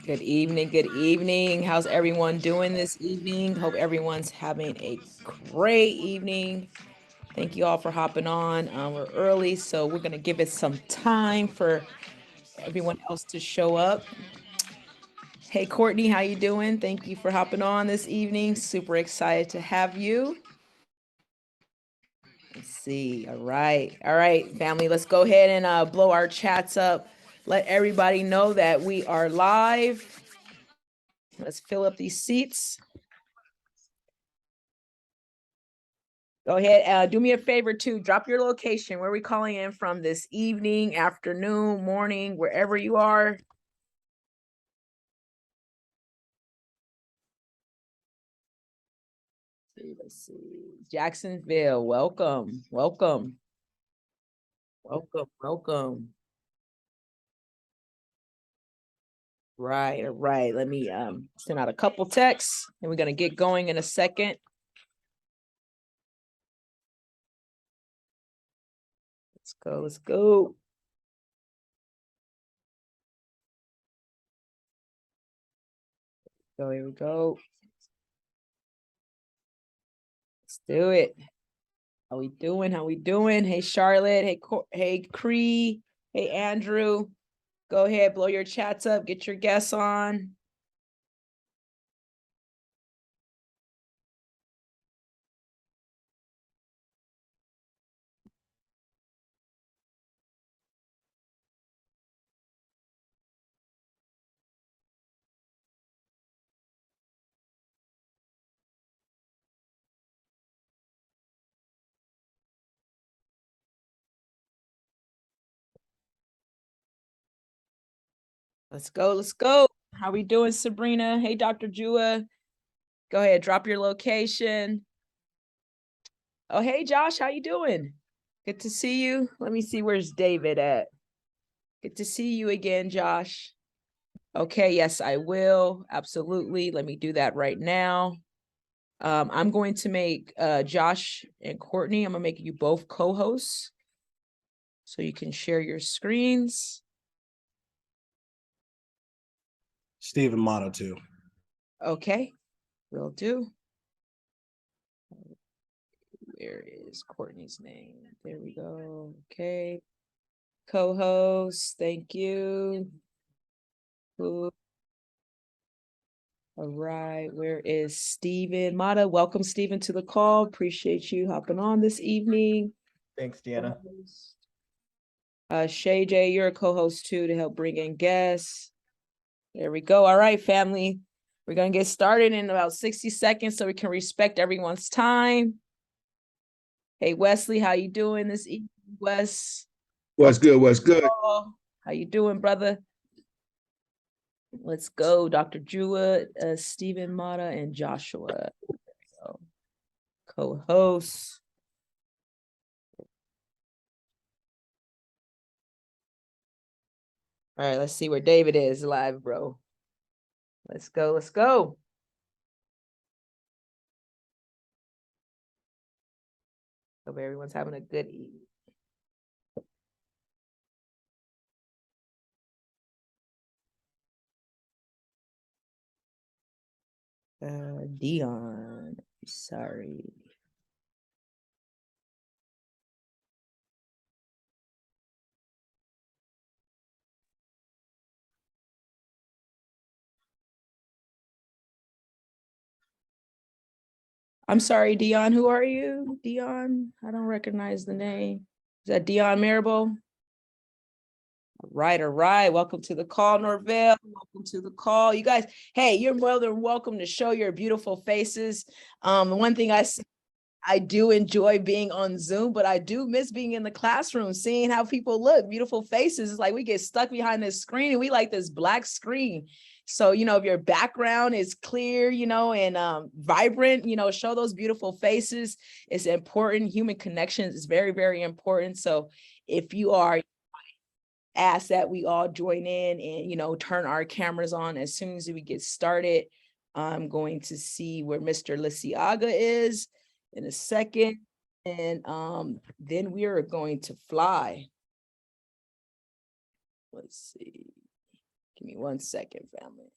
Good evening. Good evening. How's everyone doing this evening? Hope everyone's having a great evening. Thank you all for hopping on. We're early, so we're going to give it some time for everyone else to show up. Hey, Courtney, how you doing? Thank you for hopping on this evening. Super excited to have you. Let's see. All right, family. Let's go ahead and blow our chats up. Let everybody know that we are live. Let's fill up these seats. Go ahead. Do me a favor too. Drop your location. Where are we calling in from this evening, afternoon, morning, wherever you are? Let's see. Jacksonville. Welcome. Welcome. Welcome. Welcome. Right. All right. Let me send out a couple texts and we're going to get going in a second. Let's go. Let's go. So here we go. Let's do it. How we doing? How we doing? Hey, Charlotte. Hey, Cree. Hey, Andrew. Go ahead, blow your chats up. Get your guests on. Let's go. Let's go. How we doing, Sabrina? Hey, Dr. Jua. Go ahead, drop your location. Oh, hey, Josh. How you doing? Good to see you. Let me see. Where's David at? Good to see you again, Josh. Okay, yes, I will. Absolutely. Let me do that right now. I'm going to make Josh and Courtney, I'm going to make you both co-hosts so you can share your screens. Stephen Motto too. Okay, will do. Where is Courtney's name? There we go. Okay. Co-host, thank you. All right, where is Stephen Mata? Welcome, Stephen, to the call. Appreciate you hopping on this evening. Thanks, Deanna. Shay J, you're a co-host too to help bring in guests. There we go. All right, family. We're going to get started in about 60 seconds so we can respect everyone's time. Hey, Wesley, how you doing this evening, Wes? What's good? What's good? How you doing, brother? Let's go. Dr. Jua, Stephen Mata, and Joshua. Co-hosts. All right, let's see where David is live, bro. Let's go. Let's go. Hope everyone's having a good evening. Dion, sorry. I'm sorry, Dion. Who are you? Dion? I don't recognize the name. Is that Dion Marable? All right. Welcome to the call, Norvell. Welcome to the call. You guys, hey, you're more than welcome to show your beautiful faces. The one thing I do enjoy being on Zoom, but I do miss being in the classroom, seeing how people look, beautiful faces. It's like we get stuck behind this screen and we like this black screen. So, if your background is clear, and vibrant, show those beautiful faces. It's important. Human connections is very, very important. So if you are asked that we all join in and, turn our cameras on as soon as we get started. I'm going to see where Mr. Liciaga is in a second. And then we are going to fly. Let's see. Give me 1 second, family.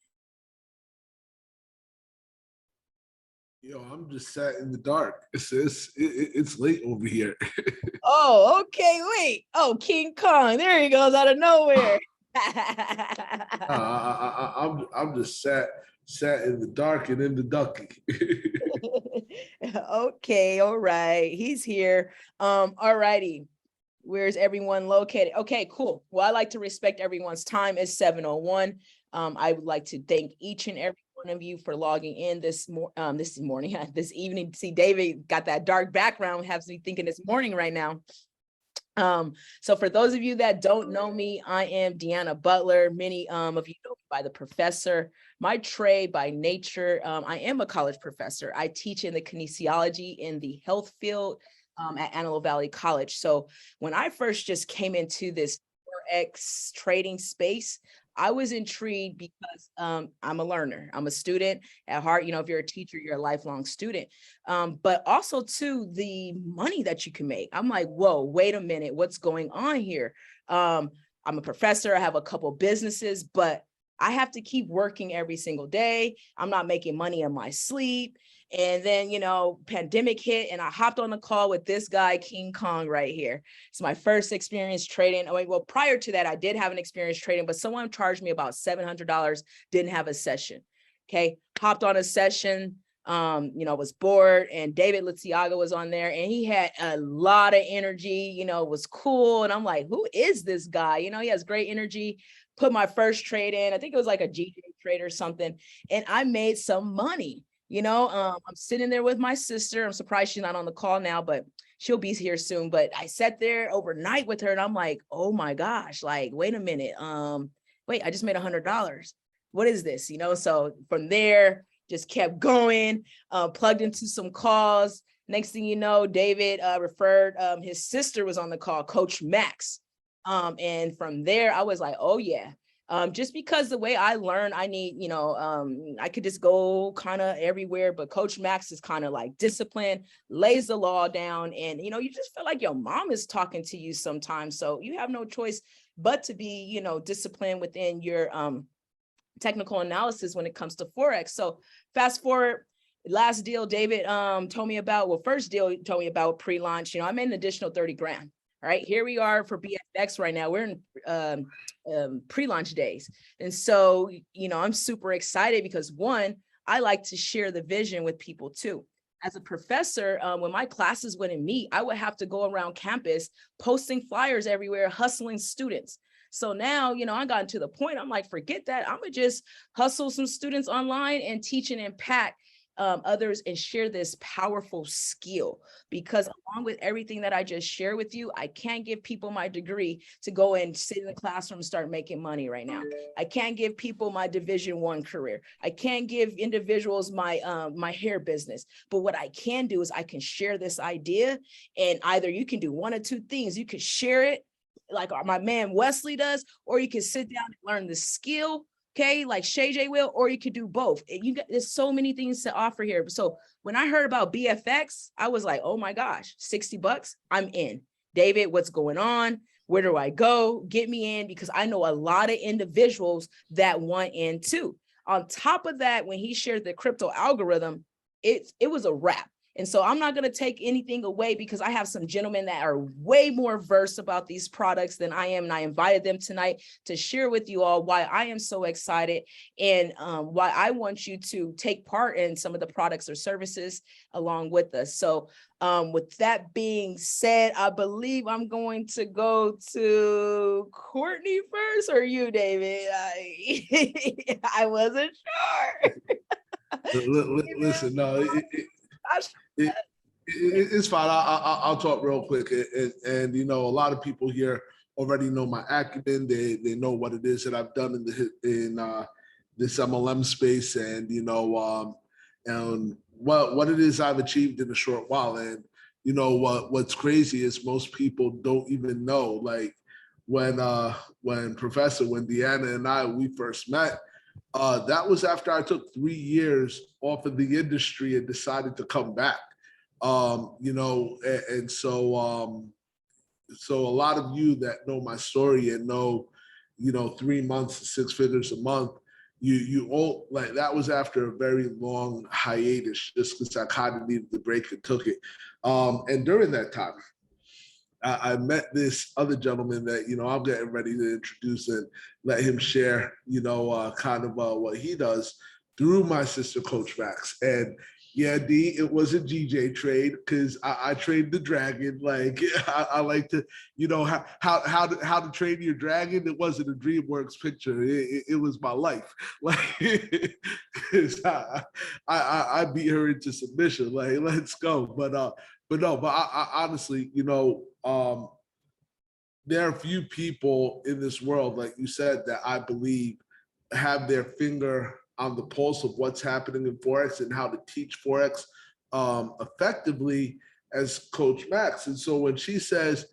Yo, I'm just sat in the dark. It's late over here. Oh, okay, wait. Oh, King Kong, there he goes out of nowhere. I'm just sat in the dark and in the ducky. Okay, all right. He's here. All righty. Where's everyone located? Okay, cool. Well, I like to respect everyone's time. It's 7:01. I would like to thank each and every one of you for logging in this morning, this evening. See, David got that dark background, has me thinking it's morning right now. So for those of you that don't know me, I am Deanna Butler. Many of you know me by the professor. My trade by nature, I am a college professor. I teach in the kinesiology in the health field at Antelope Valley College. So when I first just came into this Forex trading space, I was intrigued because I'm a learner. I'm a student at heart. You know, if you're a teacher, you're a lifelong student. But also too, the money that you can make. I'm like, whoa, wait a minute, what's going on here? I'm a professor, I have a couple businesses, but I have to keep working every single day. I'm not making money in my sleep. And then, you know, pandemic hit and I hopped on the call with this guy, King Kong right here. It's my first experience trading. Oh, well, prior to that, I did have an experience trading, but someone charged me about $700, didn't have a session. Okay, hopped on a session, you know, was bored, and David Liciaga was on there and he had a lot of energy, you know, was cool. And I'm like, who is this guy? You know, he has great energy. Put my first trade in, I think it was like a GJ trade or something. And I made some money. You know, I'm sitting there with my sister. I'm surprised she's not on the call now, but she'll be here soon. But I sat there overnight with her and I'm like, oh my gosh, like, wait a minute. Wait, I just made $100. What is this? You know, so from there, just kept going, plugged into some calls. Next thing you know, David referred, his sister was on the call, Coach Max. And from there, I was like, oh yeah. Just because the way I learn, I need, you know, I could just go kind of everywhere, but Coach Max is kind of like disciplined, lays the law down, and, you know, you just feel like your mom is talking to you sometimes. So you have no choice but to be, you know, disciplined within your technical analysis when it comes to Forex. So fast forward, last deal David told me about, well, first deal he told me about pre-launch, you know, I made an additional 30 grand. All right, here we are for BFX right now. We're in pre-launch days. And so, you know, I'm super excited because one, I like to share the vision with people too. As a professor, when my classes wouldn't meet, I would have to go around campus posting flyers everywhere, hustling students. So now, you know, I got to the point, I'm like, forget that. I'm gonna just hustle some students online and teach and impact others and share this powerful skill, because along with everything that I just share with you, I can't give people my degree to go and sit in the classroom and start making money right now. I can't give people my Division I career. I can't give individuals my my hair business. But what I can do is I can share this idea, and either you can do one or two things. You can share it like my man Wesley does, or you can sit down and learn the skill, okay, like Shay J will, or you could do both. You got, there's so many things to offer here. So when I heard about BFX, I was like, oh my gosh, $60, I'm in. David, what's going on? Where do I go? Get me in, because I know a lot of individuals that want in too. On top of that, when he shared the crypto algorithm, it was a wrap. And so I'm not going to take anything away, because I have some gentlemen that are way more versed about these products than I am. And I invited them tonight to share with you all why I am so excited, and why I want you to take part in some of the products or services along with us. So with that being said, I believe I'm going to go to Courtney first, or you, David. I wasn't sure. Listen, no, it's fine. I'll talk real quick. And you know, a lot of people here already know my acumen. They know what it is that I've done in this MLM space, and you know, and what it is I've achieved in a short while. And you know what's crazy is most people don't even know. Like when Deanna and we first met, that was after I took 3 years off of the industry and decided to come back. You know, and so a lot of you that know my story and know, you know, 3 months, 6 figures a month, you all like that was after a very long hiatus, just because I kind of needed the break and took it. And during that time, I met this other gentleman that, I'm getting ready to introduce and let him share, kind of what he does through my sister, Coach Max. And yeah, D, it was a GJ trade because I trade the dragon. Like I like to, how to train your dragon. It wasn't a DreamWorks picture. It was my life. Like, because I beat her into submission. Like, let's go. But I honestly, there are few people in this world, like you said, that I believe have their finger on the pulse of what's happening in Forex and how to teach Forex effectively as Coach Max. And so when she says,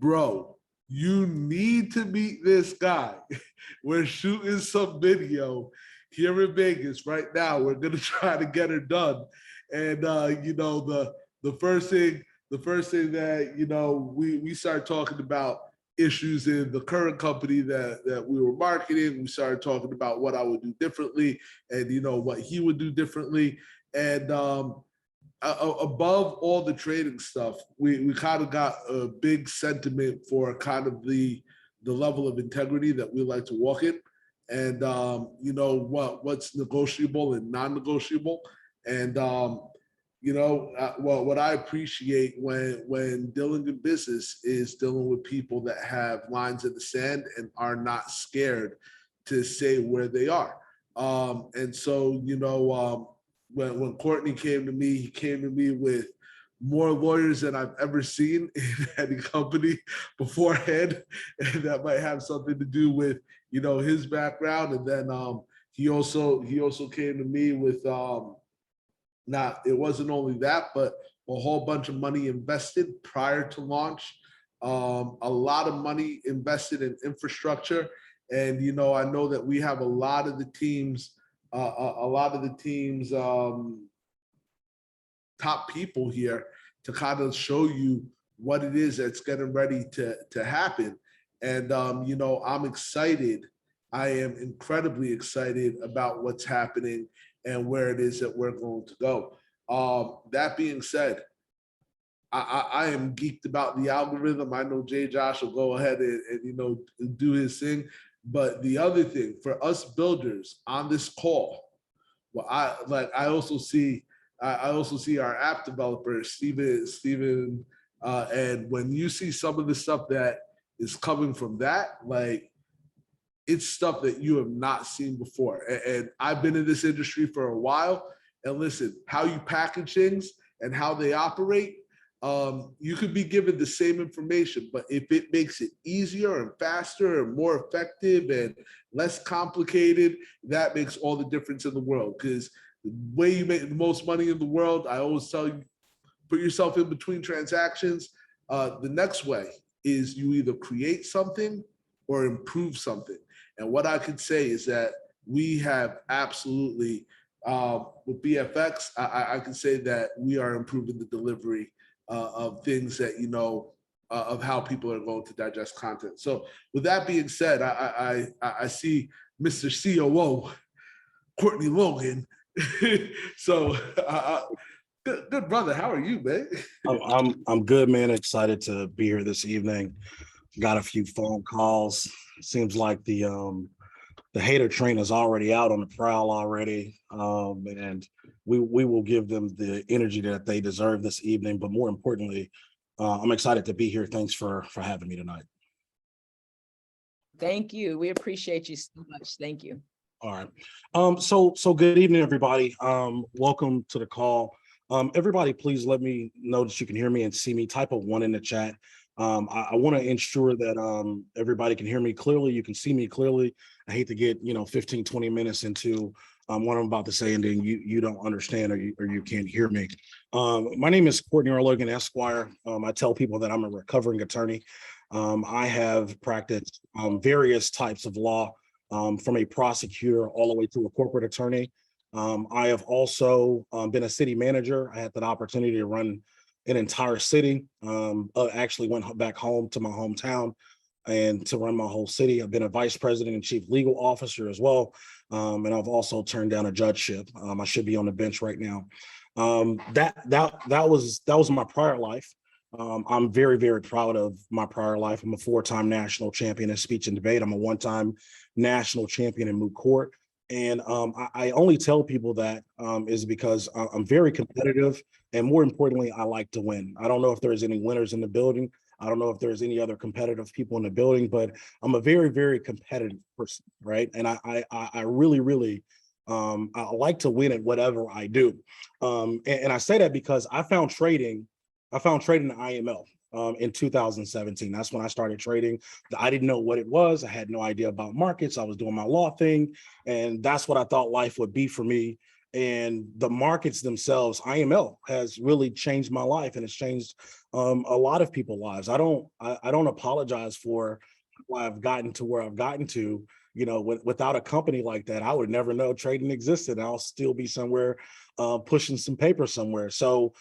bro, you need to meet this guy, we're shooting some video here in Vegas right now. We're going to try to get her done. And, the first thing that, we started talking about issues in the current company that we were marketing. We started talking about what I would do differently and, what he would do differently. And above all the trading stuff, we kind of got a big sentiment for kind of the level of integrity that we like to walk in and, what's negotiable and non-negotiable. And, what I appreciate when dealing in business is dealing with people that have lines in the sand and are not scared to say where they are. And so, when Courtney came to me, he came to me with more lawyers than I've ever seen in any company beforehand. And that might have something to do with, his background. And then he also came to me with, it wasn't only that, but a whole bunch of money invested prior to launch, a lot of money invested in infrastructure. And, I know that we have a lot of the teams, top people here to kind of show you what it is that's getting ready to happen. And, I'm excited. I am incredibly excited about what's happening and where it is that we're going to go. That being said, I am geeked about the algorithm. I know Jay Josh will go ahead and do his thing. But the other thing for us builders on this call, well, I also see our app developer, Steven, and when you see some of the stuff that is coming from that, like, it's stuff that you have not seen before. And I've been in this industry for a while. And listen, how you package things and how they operate, you could be given the same information, but if it makes it easier and faster and more effective and less complicated, that makes all the difference in the world. Because the way you make the most money in the world, I always tell you, put yourself in between transactions. The next way is you either create something or improve something. And what I could say is that we have absolutely, with BFX, I can say that we are improving the delivery of things that, of how people are going to digest content. So with that being said, I see Mr. COO, Courtney Logan. So good brother, how are you, man? I'm good, man. Excited to be here this evening. Got a few phone calls. Seems like the hater train is already out on the prowl already, and we will give them the energy that they deserve this evening. But more importantly, I'm excited to be here. Thanks for having me tonight. Thank you. We appreciate you so much. Thank you. All right. So good evening, everybody. Welcome to the call. Everybody, please let me know that you can hear me and see me. Type a 1 in the chat. I want to ensure that everybody can hear me clearly. You can see me clearly. I hate to get 15, 20 minutes into what I'm about to say, and then you don't understand or you can't hear me. My name is Courtney Logan, Esquire. I tell people that I'm a recovering attorney. I have practiced various types of law, from a prosecutor all the way to a corporate attorney. I have also been a city manager. I had that opportunity to run an entire city. Actually went back home to my hometown and to run my whole city. I've been a vice president and chief legal officer as well. And I've also turned down a judgeship. I should be on the bench right now. That was my prior life. I'm very, very proud of my prior life. I'm a 4-time national champion in speech and debate. I'm a 1-time national champion in moot court. And I only tell people that is because I'm very competitive, and more importantly, I like to win. I don't know if there's any winners in the building. I don't know if there's any other competitive people in the building, but I'm a very, very competitive person, right? And I really, really, I like to win at whatever I do. And I say that because I found trading in IML in 2017. That's when I started trading. I didn't know what it was. I had no idea about markets. I was doing my law thing, and that's what I thought life would be for me. And the markets themselves, IML, has really changed my life, and it's changed a lot of people's lives. I don't apologize for why I've gotten to where I've gotten to. You know, without a company like that, I would never know trading existed. I'll still be somewhere pushing some paper somewhere. So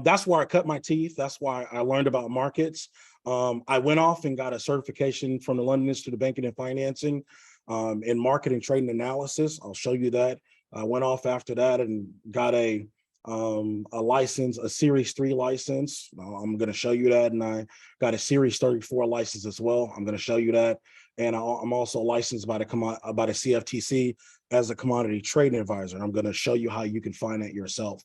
that's where I cut my teeth. That's why I learned about markets. I went off and got a certification from the London Institute of Banking and Financing in marketing, trading analysis. I'll show you that. I went off after that and got a license, a Series 3 license. I'm going to show you that. And I got a Series 34 license as well. I'm going to show you that. And I'm also licensed by the CFTC as a commodity trading advisor. I'm going to show you how you can find that yourself.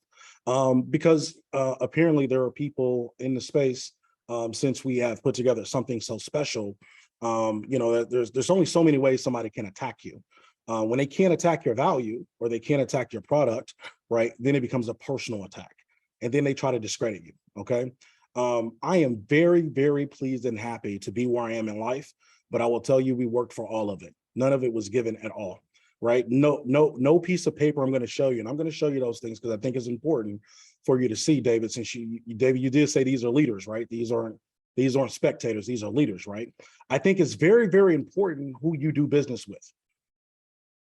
Because apparently there are people in the space, since we have put together something so special, you know, there's only so many ways somebody can attack you. When they can't attack your value or they can't attack your product, right, then it becomes a personal attack. And then they try to discredit you, okay? I am very, very pleased and happy to be where I am in life, but I will tell you, we worked for all of it. None of it was given at all. Right? No piece of paper I'm going to show you. And I'm going to show you those things because I think it's important for you to see, David, since David, you did say these are leaders, right? These aren't spectators. These are leaders, right? I think it's very, very important who you do business with.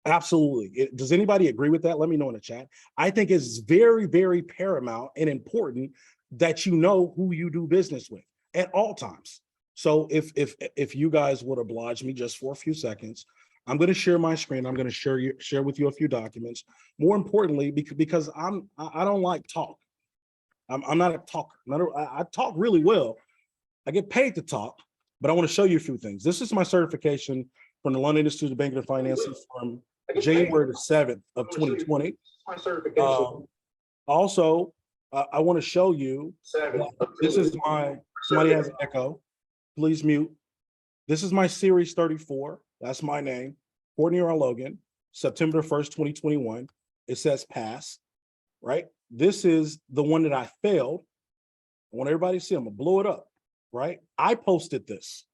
Absolutely. Does anybody agree with that? Let me know in the chat. I think it's very, very paramount and important that you know who you do business with at all times. So if you guys would oblige me just for a few seconds, I'm going to share my screen. I'm going to share with you a few documents. More importantly, because I don't like talk. I'm not a talker. I talk really well. I get paid to talk, but I want to show you a few things. This is my certification from the London Institute of Banking and Financing from January the 7th of 2020. Also, I want to show you, this is somebody has an echo. Please mute. This is my Series 34. That's my name, Courtney Logan, September 1st, 2021. It says pass, right? This is the one that I failed. I want everybody to see. I'm gonna blow it up, right? I posted this.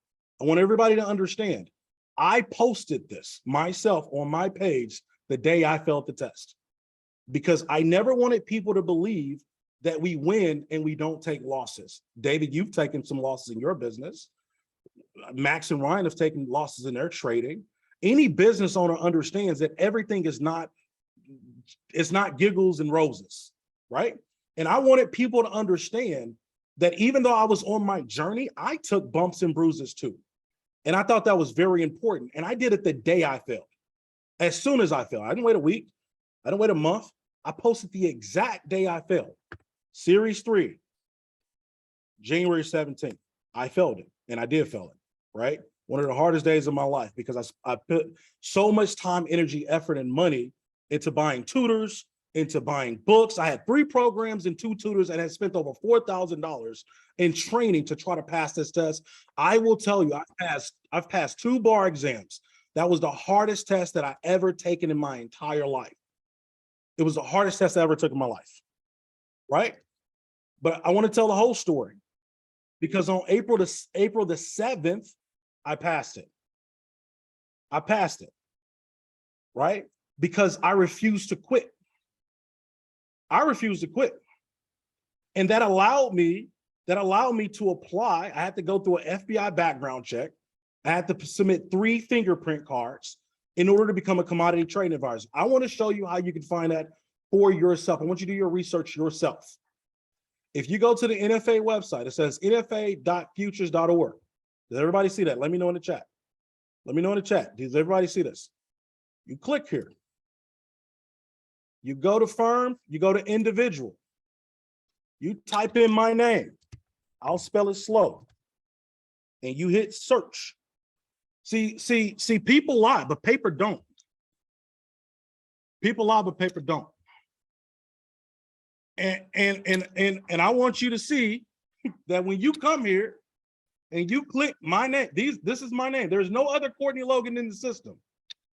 I want everybody to understand. I posted this myself on my page the day I failed the test, because I never wanted people to believe that we win and we don't take losses. David, you've taken some losses in your business. Max and Ryan have taken losses in their trading. Any business owner understands that everything is not, it's not giggles and roses, right? And I wanted people to understand that even though I was on my journey, I took bumps and bruises too. And I thought that was very important. And I did it the day I failed. As soon as I failed, I didn't wait a week. I didn't wait a month. I posted the exact day I failed. Series 3, January 17th. I failed it, and I did fail it. Right? One of the hardest days of my life, because I put so much time, energy, effort, and money into buying tutors, into buying books. I had 3 programs and 2 tutors, and I spent over $4,000 in training to try to pass this test. I will tell you, I've passed 2 bar exams. That was the hardest test that I ever taken in my entire life. It was the hardest test I ever took in my life, right? But I want to tell the whole story, because on April the 7th, I passed it. I passed it, right? Because I refused to quit. I refused to quit. And that allowed me to apply. I had to go through an FBI background check. I had to submit 3 fingerprint cards in order to become a commodity trading advisor. I want to show you how you can find that for yourself. I want you to do your research yourself. If you go to the NFA website, it says nfa.futures.org. Does everybody see that? Let me know in the chat. Let me know in the chat. Does everybody see this? You click here. You go to firm, you go to individual. You type in my name. I'll spell it slow. And you hit search. See, people lie, but paper don't. People lie, but paper don't. And I want you to see that when you come here and you click my name, this is my name. There's no other Courtney Logan in the system.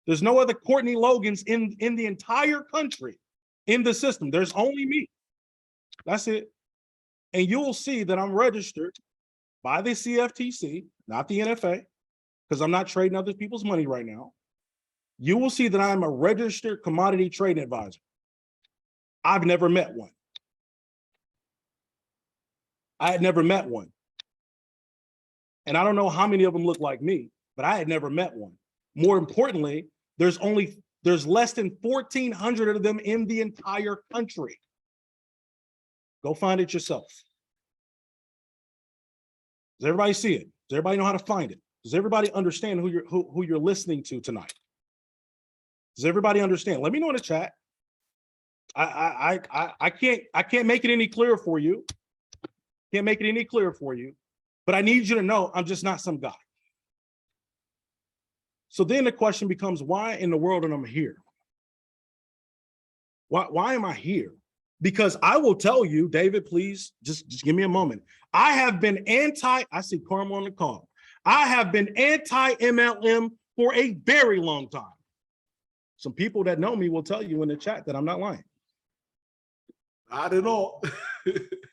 There's no other Courtney Logans in the entire country in the system. There's only me. That's it. And you will see that I'm registered by the CFTC, not the NFA, because I'm not trading other people's money right now. You will see that I'm a registered commodity trading advisor. I've never met one. I had never met one. And I don't know how many of them look like me, but I had never met one. More importantly, there's less than 1,400 of them in the entire country. Go find it yourself. Does everybody see it? Does everybody know how to find it? Does everybody understand who you're listening to tonight? Does everybody understand? Let me know in the chat. I can't make it any clearer for you. Can't make it any clearer for you, but I need you to know I'm just not some guy. So then the question becomes, why in the world am I here? Why am I here? Because I will tell you, David, please just give me a moment. I have been I see Carmel on the call. I have been anti-MLM for a very long time. Some people that know me will tell you in the chat that I'm not lying. Not at all.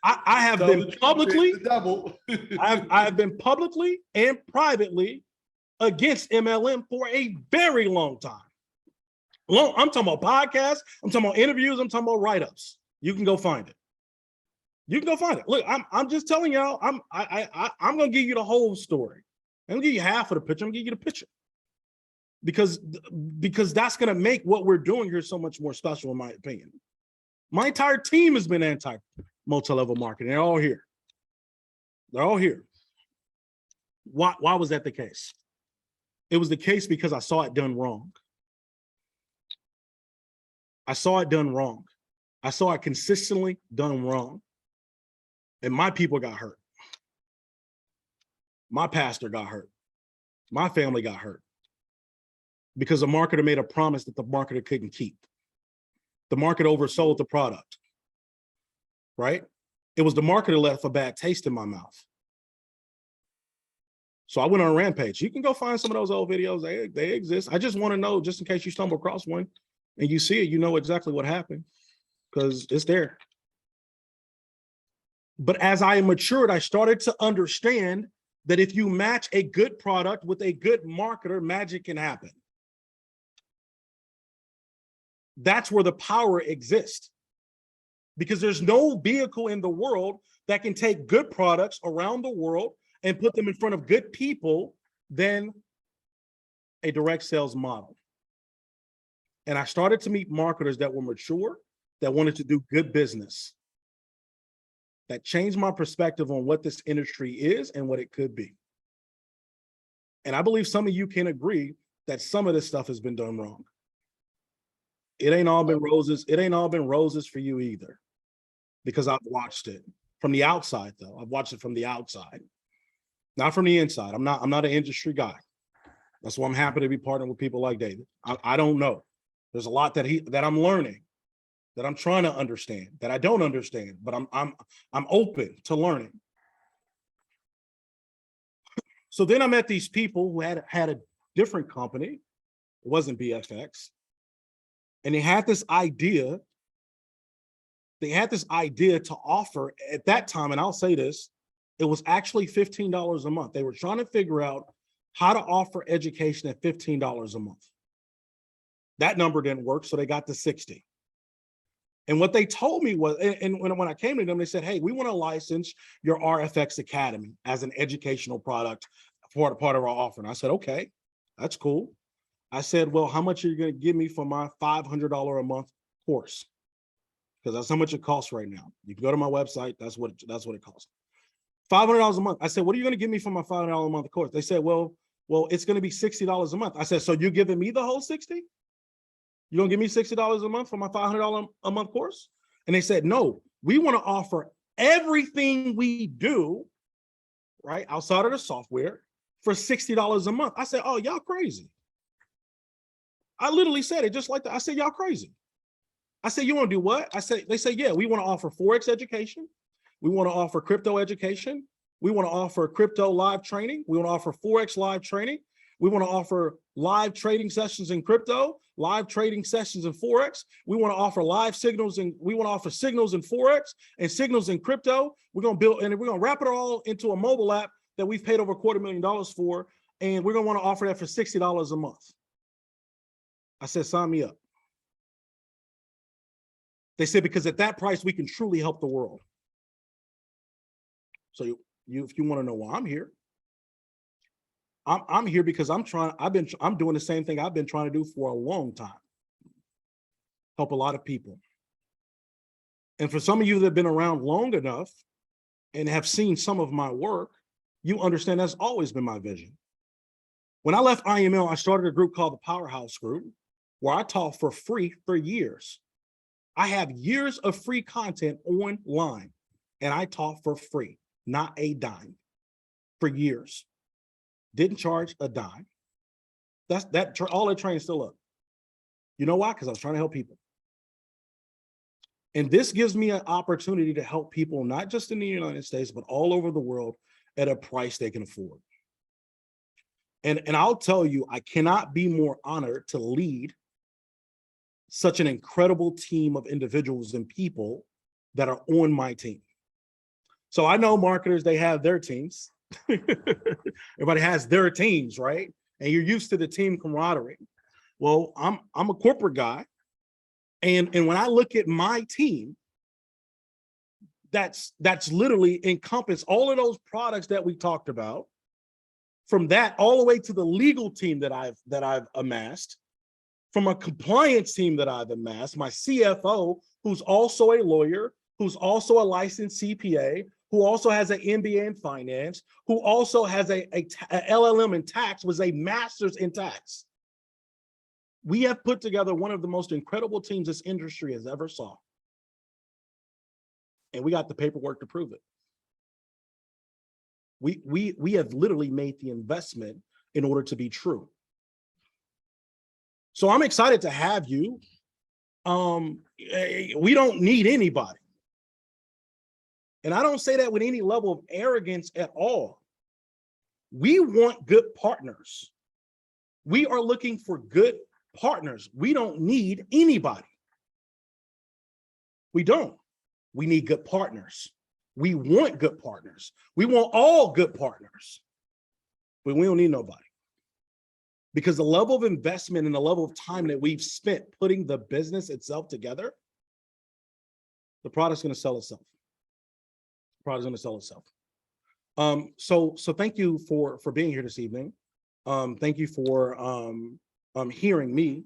I have been publicly, I have been publicly and privately against MLM for a very long time. I'm talking about podcasts, I'm talking about interviews, I'm talking about write-ups. You can go find it. You can go find it. Look, I'm just telling y'all, I'm gonna give you the whole story. I'm gonna give you half of the picture, I'm gonna give you the picture. Because that's gonna make what we're doing here so much more special, in my opinion. My entire team has been anti-multi-level marketing. They're all here. They're all here. Why was that the case? It was the case because I saw it done wrong. I saw it done wrong. I saw it consistently done wrong. And my people got hurt. My pastor got hurt. My family got hurt. Because the marketer made a promise that the marketer couldn't keep. The marketer oversold the product, right? It was the marketer left a bad taste in my mouth. So I went on a rampage. You can go find some of those old videos. They exist. I just want to know, just in case you stumble across one and you see it, you know exactly what happened because it's there. But as I matured, I started to understand that if you match a good product with a good marketer, magic can happen. That's where the power exists. Because there's no vehicle in the world that can take good products around the world and put them in front of good people than a direct sales model. And I started to meet marketers that were mature, that wanted to do good business. That changed my perspective on what this industry is and what it could be. And I believe some of you can agree that some of this stuff has been done wrong. It ain't all been roses. It ain't all been roses for you either, because I've watched it from the outside, though. I've watched it from the outside, not from the inside. I'm not an industry guy. That's why I'm happy to be partnering with people like David. I don't know. There's a lot that I'm learning, that I'm trying to understand, that I don't understand, but I'm open to learning. So then I met these people who had a different company. It wasn't BFX. And they had this idea. They had this idea to offer at that time, and I'll say this, it was actually $15 a month. They were trying to figure out how to offer education at $15 a month. That number didn't work, so they got to 60. And what they told me was, and when I came to them, they said, hey, we want to license your RFX Academy as an educational product for part of our offering. I said, okay, that's cool. I said, well, how much are you going to give me for my $500 a month course? Because that's how much it costs right now. You can go to my website. That's what it costs. $500 a month. I said, what are you going to give me for my $500 a month course? They said, well, it's going to be $60 a month. I said, so you're giving me the whole 60? You gonna give me $60 a month for my $500 a month course? And they said, no, we want to offer everything we do, right, outside of the software for $60 a month. I said, oh, y'all crazy. I literally said it just like that. I said, y'all crazy. I said, you want to do what? They say, yeah, we want to offer Forex education. We want to offer crypto education. We want to offer crypto live training. We want to offer Forex live training. We want to offer live trading sessions in crypto, live trading sessions in Forex. We want to offer live signals, and we want to offer signals in Forex and signals in crypto. We're going to build, and we're going to wrap it all into a mobile app that we've paid over $250,000 for. And we're going to want to offer that for $60 a month. I said, sign me up. They said, because at that price, we can truly help the world. So if you want to know why I'm here, I'm here because I'm doing the same thing I've been trying to do for a long time. Help a lot of people. And for some of you that have been around long enough and have seen some of my work, you understand that's always been my vision. When I left IML, I started a group called the Powerhouse Group, where I taught for free for years. I have years of free content online, and I taught for free, not a dime, for years. Didn't charge a dime. All that train's still up. You know why? Because I was trying to help people. And this gives me an opportunity to help people, not just in the United States, but all over the world at a price they can afford. And I'll tell you, I cannot be more honored to lead such an incredible team of individuals and people that are on my team. So I know marketers, they have their teams. Everybody has their teams, right? And you're used to the team camaraderie. Well, I'm a corporate guy. And when I look at my team, that's literally encompass all of those products that we talked about, from that all the way to the legal team that I've amassed, from a compliance team that I've amassed, my CFO, who's also a lawyer, who's also a licensed CPA, who also has an MBA in finance, who also has a LLM in tax, was a master's in tax. We have put together one of the most incredible teams this industry has ever saw. And we got the paperwork to prove it. We have literally made the investment in order to be true. So I'm excited to have you. We don't need anybody. And I don't say that with any level of arrogance at all. We want good partners. We are looking for good partners. We don't need anybody. We don't. We need good partners. We want good partners. We want all good partners, but we don't need nobody. Because the level of investment and the level of time that we've spent putting the business itself together, the product's going to sell itself. The product's going to sell itself. So thank you for being here this evening. Thank you for hearing me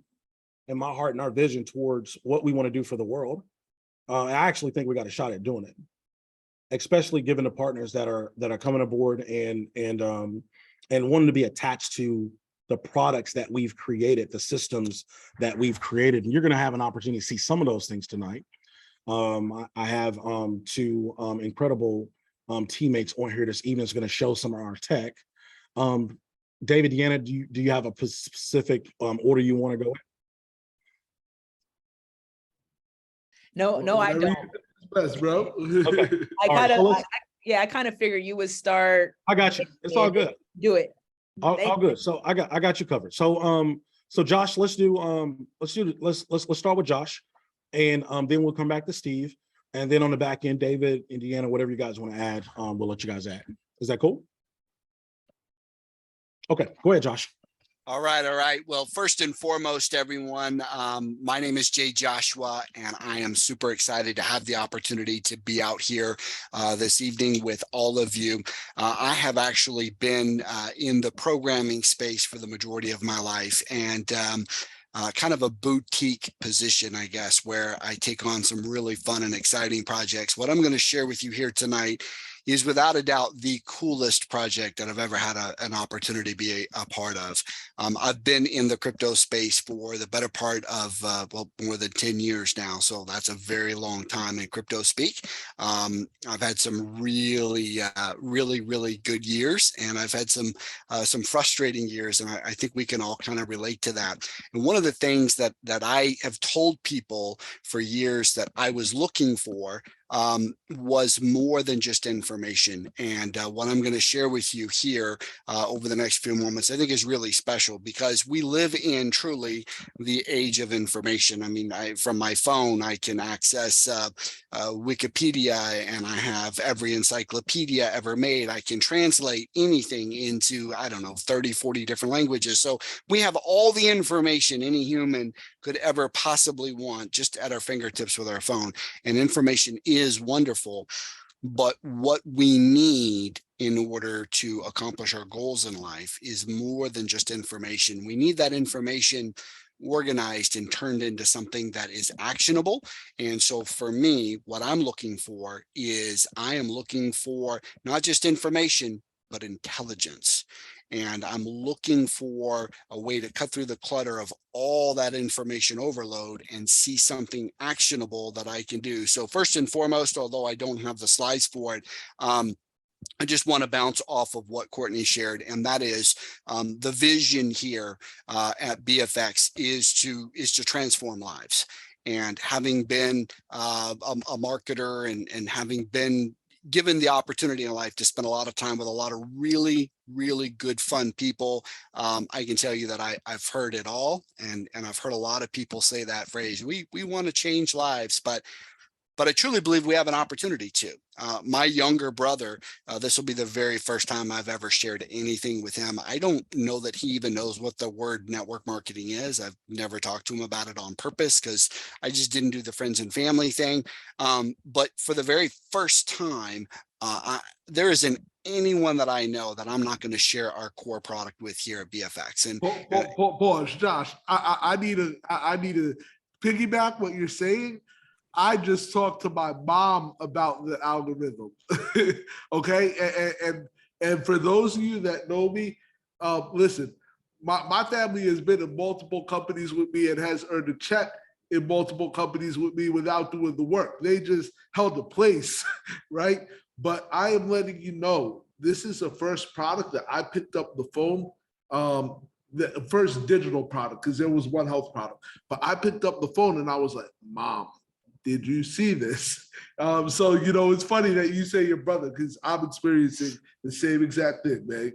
and my heart and our vision towards what we want to do for the world. I actually think we got a shot at doing it, especially given the partners that are coming aboard and wanting to be attached to the products that we've created, the systems that we've created. And you're going to have an opportunity to see some of those things tonight. I have two incredible teammates on here this evening that's going to show some of our tech. David, Deanna, do you have a specific order you want to go in? No, I don't. Best, bro. Okay. I kind of figured you would start. I got you. It's all good. Do it. All good. So I got you covered. So Josh, let's start with Josh, and then we'll come back to Steve, and then on the back end, David, Indiana, whatever you guys want to add, we'll let you guys add. Is that cool? Okay, go ahead, Josh. All right. Well, first and foremost, everyone, my name is Jay Joshua, and I am super excited to have the opportunity to be out here this evening with all of you. I have actually been in the programming space for the majority of my life, and kind of a boutique position, I guess, where I take on some really fun and exciting projects. What I'm going to share with you here tonight is without a doubt the coolest project that I've ever had an opportunity to be a part of. I've been in the crypto space for the better part of well, more than 10 years now, so that's a very long time in crypto speak. I've had some really good years, and I've had some frustrating years, and I think we can all kind of relate to that. And one of the things that I have told people for years that I was looking for was more than just information. And what I'm going to share with you here over the next few moments, I think is really special, because we live in truly the age of information. I mean, from my phone, I can access Wikipedia, and I have every encyclopedia ever made. I can translate anything into, I don't know, 30, 40 different languages. So we have all the information any human could ever possibly want just at our fingertips with our phone. And information is wonderful, but what we need in order to accomplish our goals in life is more than just information. We need that information organized and turned into something that is actionable. And so for me, what I'm looking for is I am looking for not just information, but intelligence. And I'm looking for a way to cut through the clutter of all that information overload and see something actionable that I can do. So first and foremost, although I don't have the slides for it, I just want to bounce off of what Courtney shared, and that is the vision here at BFX is to transform lives. And having been a marketer and having been given the opportunity in life to spend a lot of time with a lot of really good, fun people, I can tell you that I've heard it all, and I've heard a lot of people say that phrase. We want to change lives, but I truly believe we have an opportunity to. My younger brother, this will be the very first time I've ever shared anything with him. I don't know that he even knows what the word network marketing is. I've never talked to him about it on purpose because I just didn't do the friends and family thing. But for the very first time, there isn't anyone that I know that I'm not going to share our core product with here at BFX. And pause, Josh. I need to piggyback what you're saying. I just talked to my mom about the algorithm. Okay. And for those of you that know me, listen, my family has been in multiple companies with me and has earned a check in multiple companies with me without doing the work. They just held the place, right? But I am letting you know, this is the first product that I picked up the phone, the first digital product, because there was one health product. But I picked up the phone and I was like, Mom, did you see this? So, you know, it's funny that you say your brother, because I'm experiencing the same exact thing, man.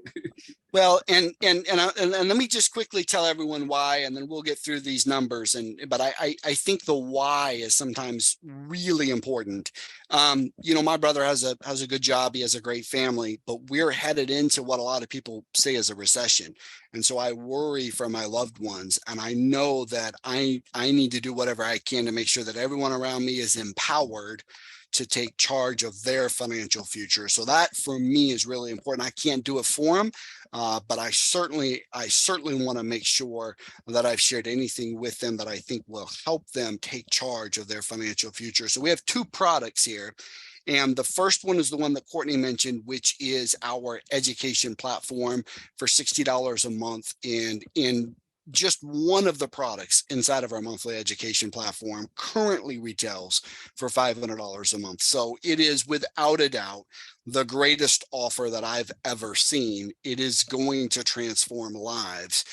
Well, and let me just quickly tell everyone why, and then we'll get through these numbers. But I think the why is sometimes really important. You know, my brother has a good job. He has a great family, but we're headed into what a lot of people say is a recession. And so I worry for my loved ones, and I know that I need to do whatever I can to make sure that everyone around me is empowered to take charge of their financial future. So that for me is really important. I can't do it for them, but I certainly want to make sure that I've shared anything with them that I think will help them take charge of their financial future. So we have two products here. And the first one is the one that Courtney mentioned, which is our education platform for $60 a month. And in just one of the products inside of our monthly education platform currently retails for $500 a month. So it is without a doubt the greatest offer that I've ever seen. It is going to transform lives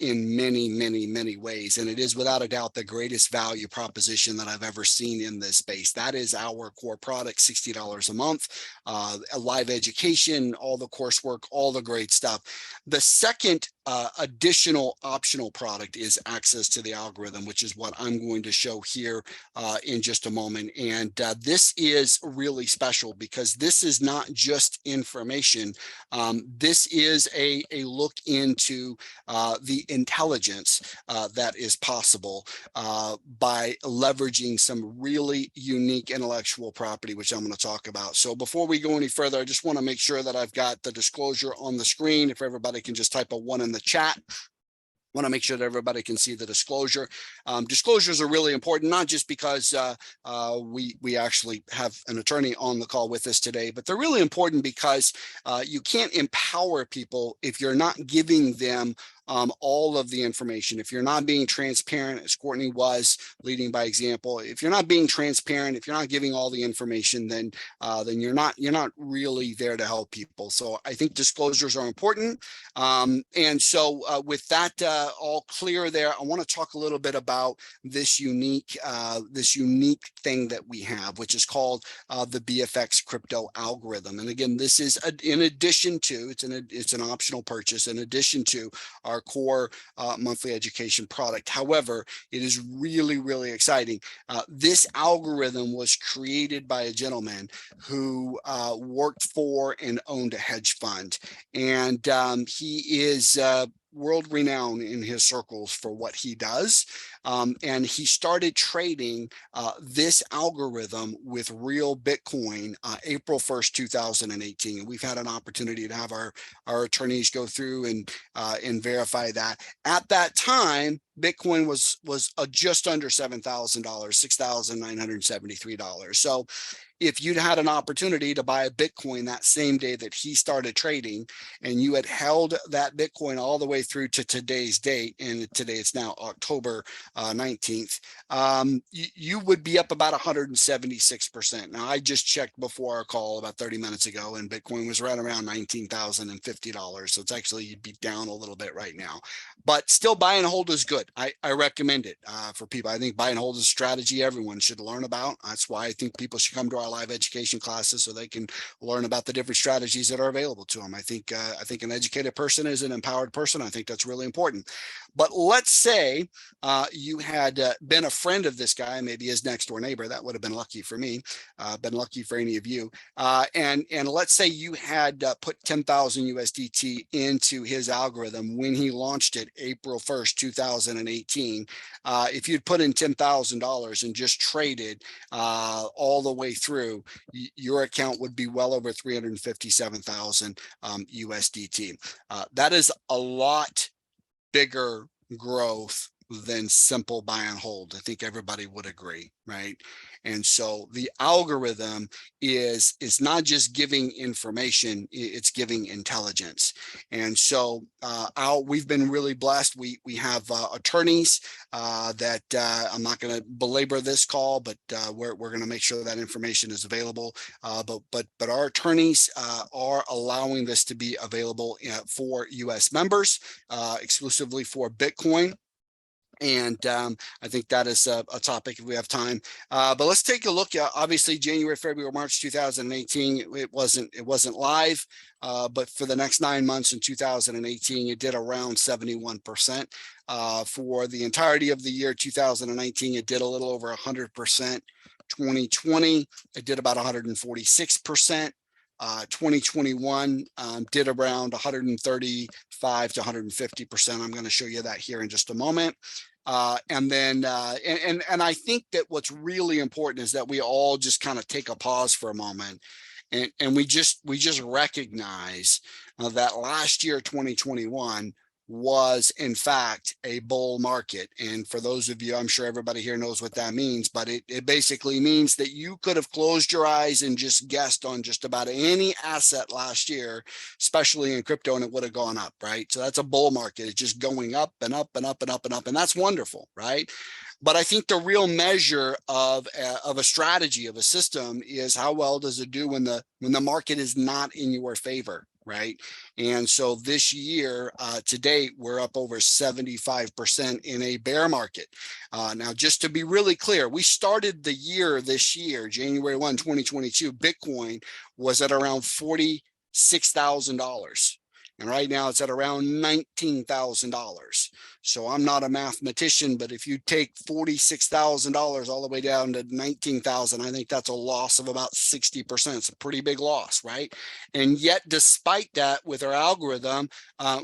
in many ways. And it is without a doubt the greatest value proposition that I've ever seen in this space. That is our core product, $60 a month, a live education, all the coursework, all the great stuff. The second additional optional product is access to the algorithm, which is what I'm going to show here in just a moment. And this is really special because this is not just information. This is a look into the intelligence that is possible by leveraging some really unique intellectual property, which I'm going to talk about. So before we go any further, I just want to make sure that I've got the disclosure on the screen. If everybody can just type a 1 in the chat. Want to make sure that everybody can see the disclosure. Disclosures are really important, not just because we actually have an attorney on the call with us today, but they're really important because you can't empower people if you're not giving them all of the information. If you're not being transparent, as Courtney was, leading by example, if you're not being transparent, if you're not giving all the information, then you're not really there to help people. So I think disclosures are important. And so with that all clear there, I want to talk a little bit about this unique thing that we have, which is called the BFX crypto algorithm. And again, this is in addition to, it's an optional purchase in addition to our core monthly education product. However, it is really, really exciting. This algorithm was created by a gentleman who worked for and owned a hedge fund. And he is world renowned in his circles for what he does. And he started trading this algorithm with real Bitcoin April 1st, 2018. And we've had an opportunity to have our attorneys go through and verify that. At that time, Bitcoin was just under $7,000, $6,973. So if you'd had an opportunity to buy a Bitcoin that same day that he started trading, and you had held that Bitcoin all the way through to today's date, and today it's now October 19th, you would be up about 176%. Now, I just checked before our call about 30 minutes ago, and Bitcoin was right around $19,050. So it's actually, you'd be down a little bit right now, but still buy and hold is good. I recommend it for people. I think buy and hold is a strategy everyone should learn about. That's why I think people should come to our live education classes so they can learn about the different strategies that are available to them. I think an educated person is an empowered person. I think that's really important. But let's say you had been a friend of this guy, maybe his next door neighbor. That would have been lucky for me, been lucky for any of you. And let's say you had put 10,000 USDT into his algorithm when he launched it April 1st, 2018. If you'd put in $10,000 and just traded all the way through, your account would be well over 357,000 USDT. That is a lot bigger growth than simple buy and hold. I think everybody would agree, right? And so the algorithm is not just giving information, it's giving intelligence. And so we've been really blessed. We have attorneys that I'm not going to belabor this call, but we're going to make sure that information is available. But our attorneys are allowing this to be available for US members, exclusively for Bitcoin. And I think that is a topic if we have time. But let's take a look. Obviously, January, February, March 2018, it wasn't live. But for the next 9 months in 2018, it did around 71%. For the entirety of the year 2019, it did a little over 100%. 2020, it did about 146%. 2021 did around 135 to 150%. I'm going to show you that here in just a moment. And then I think that what's really important is that we all just kind of take a pause for a moment, and we just recognize that last year, 2021, was in fact a bull market. And for those of you, I'm sure everybody here knows what that means, but it basically means that you could have closed your eyes and just guessed on just about any asset last year, especially in crypto, and it would have gone up, right? So that's a bull market. It's just going up and up and up and up and up. And that's wonderful, right? But I think the real measure of a strategy, of a system, is how well does it do when the market is not in your favor, right? And so this year, to date, we're up over 75% in a bear market. Now, just to be really clear, we started the year this year, January 1, 2022, Bitcoin was at around $46,000. And right now it's at around $19,000. So I'm not a mathematician, but if you take $46,000 all the way down to $19,000, I think that's a loss of about 60%. It's a pretty big loss, right? And yet, despite that, with our algorithm,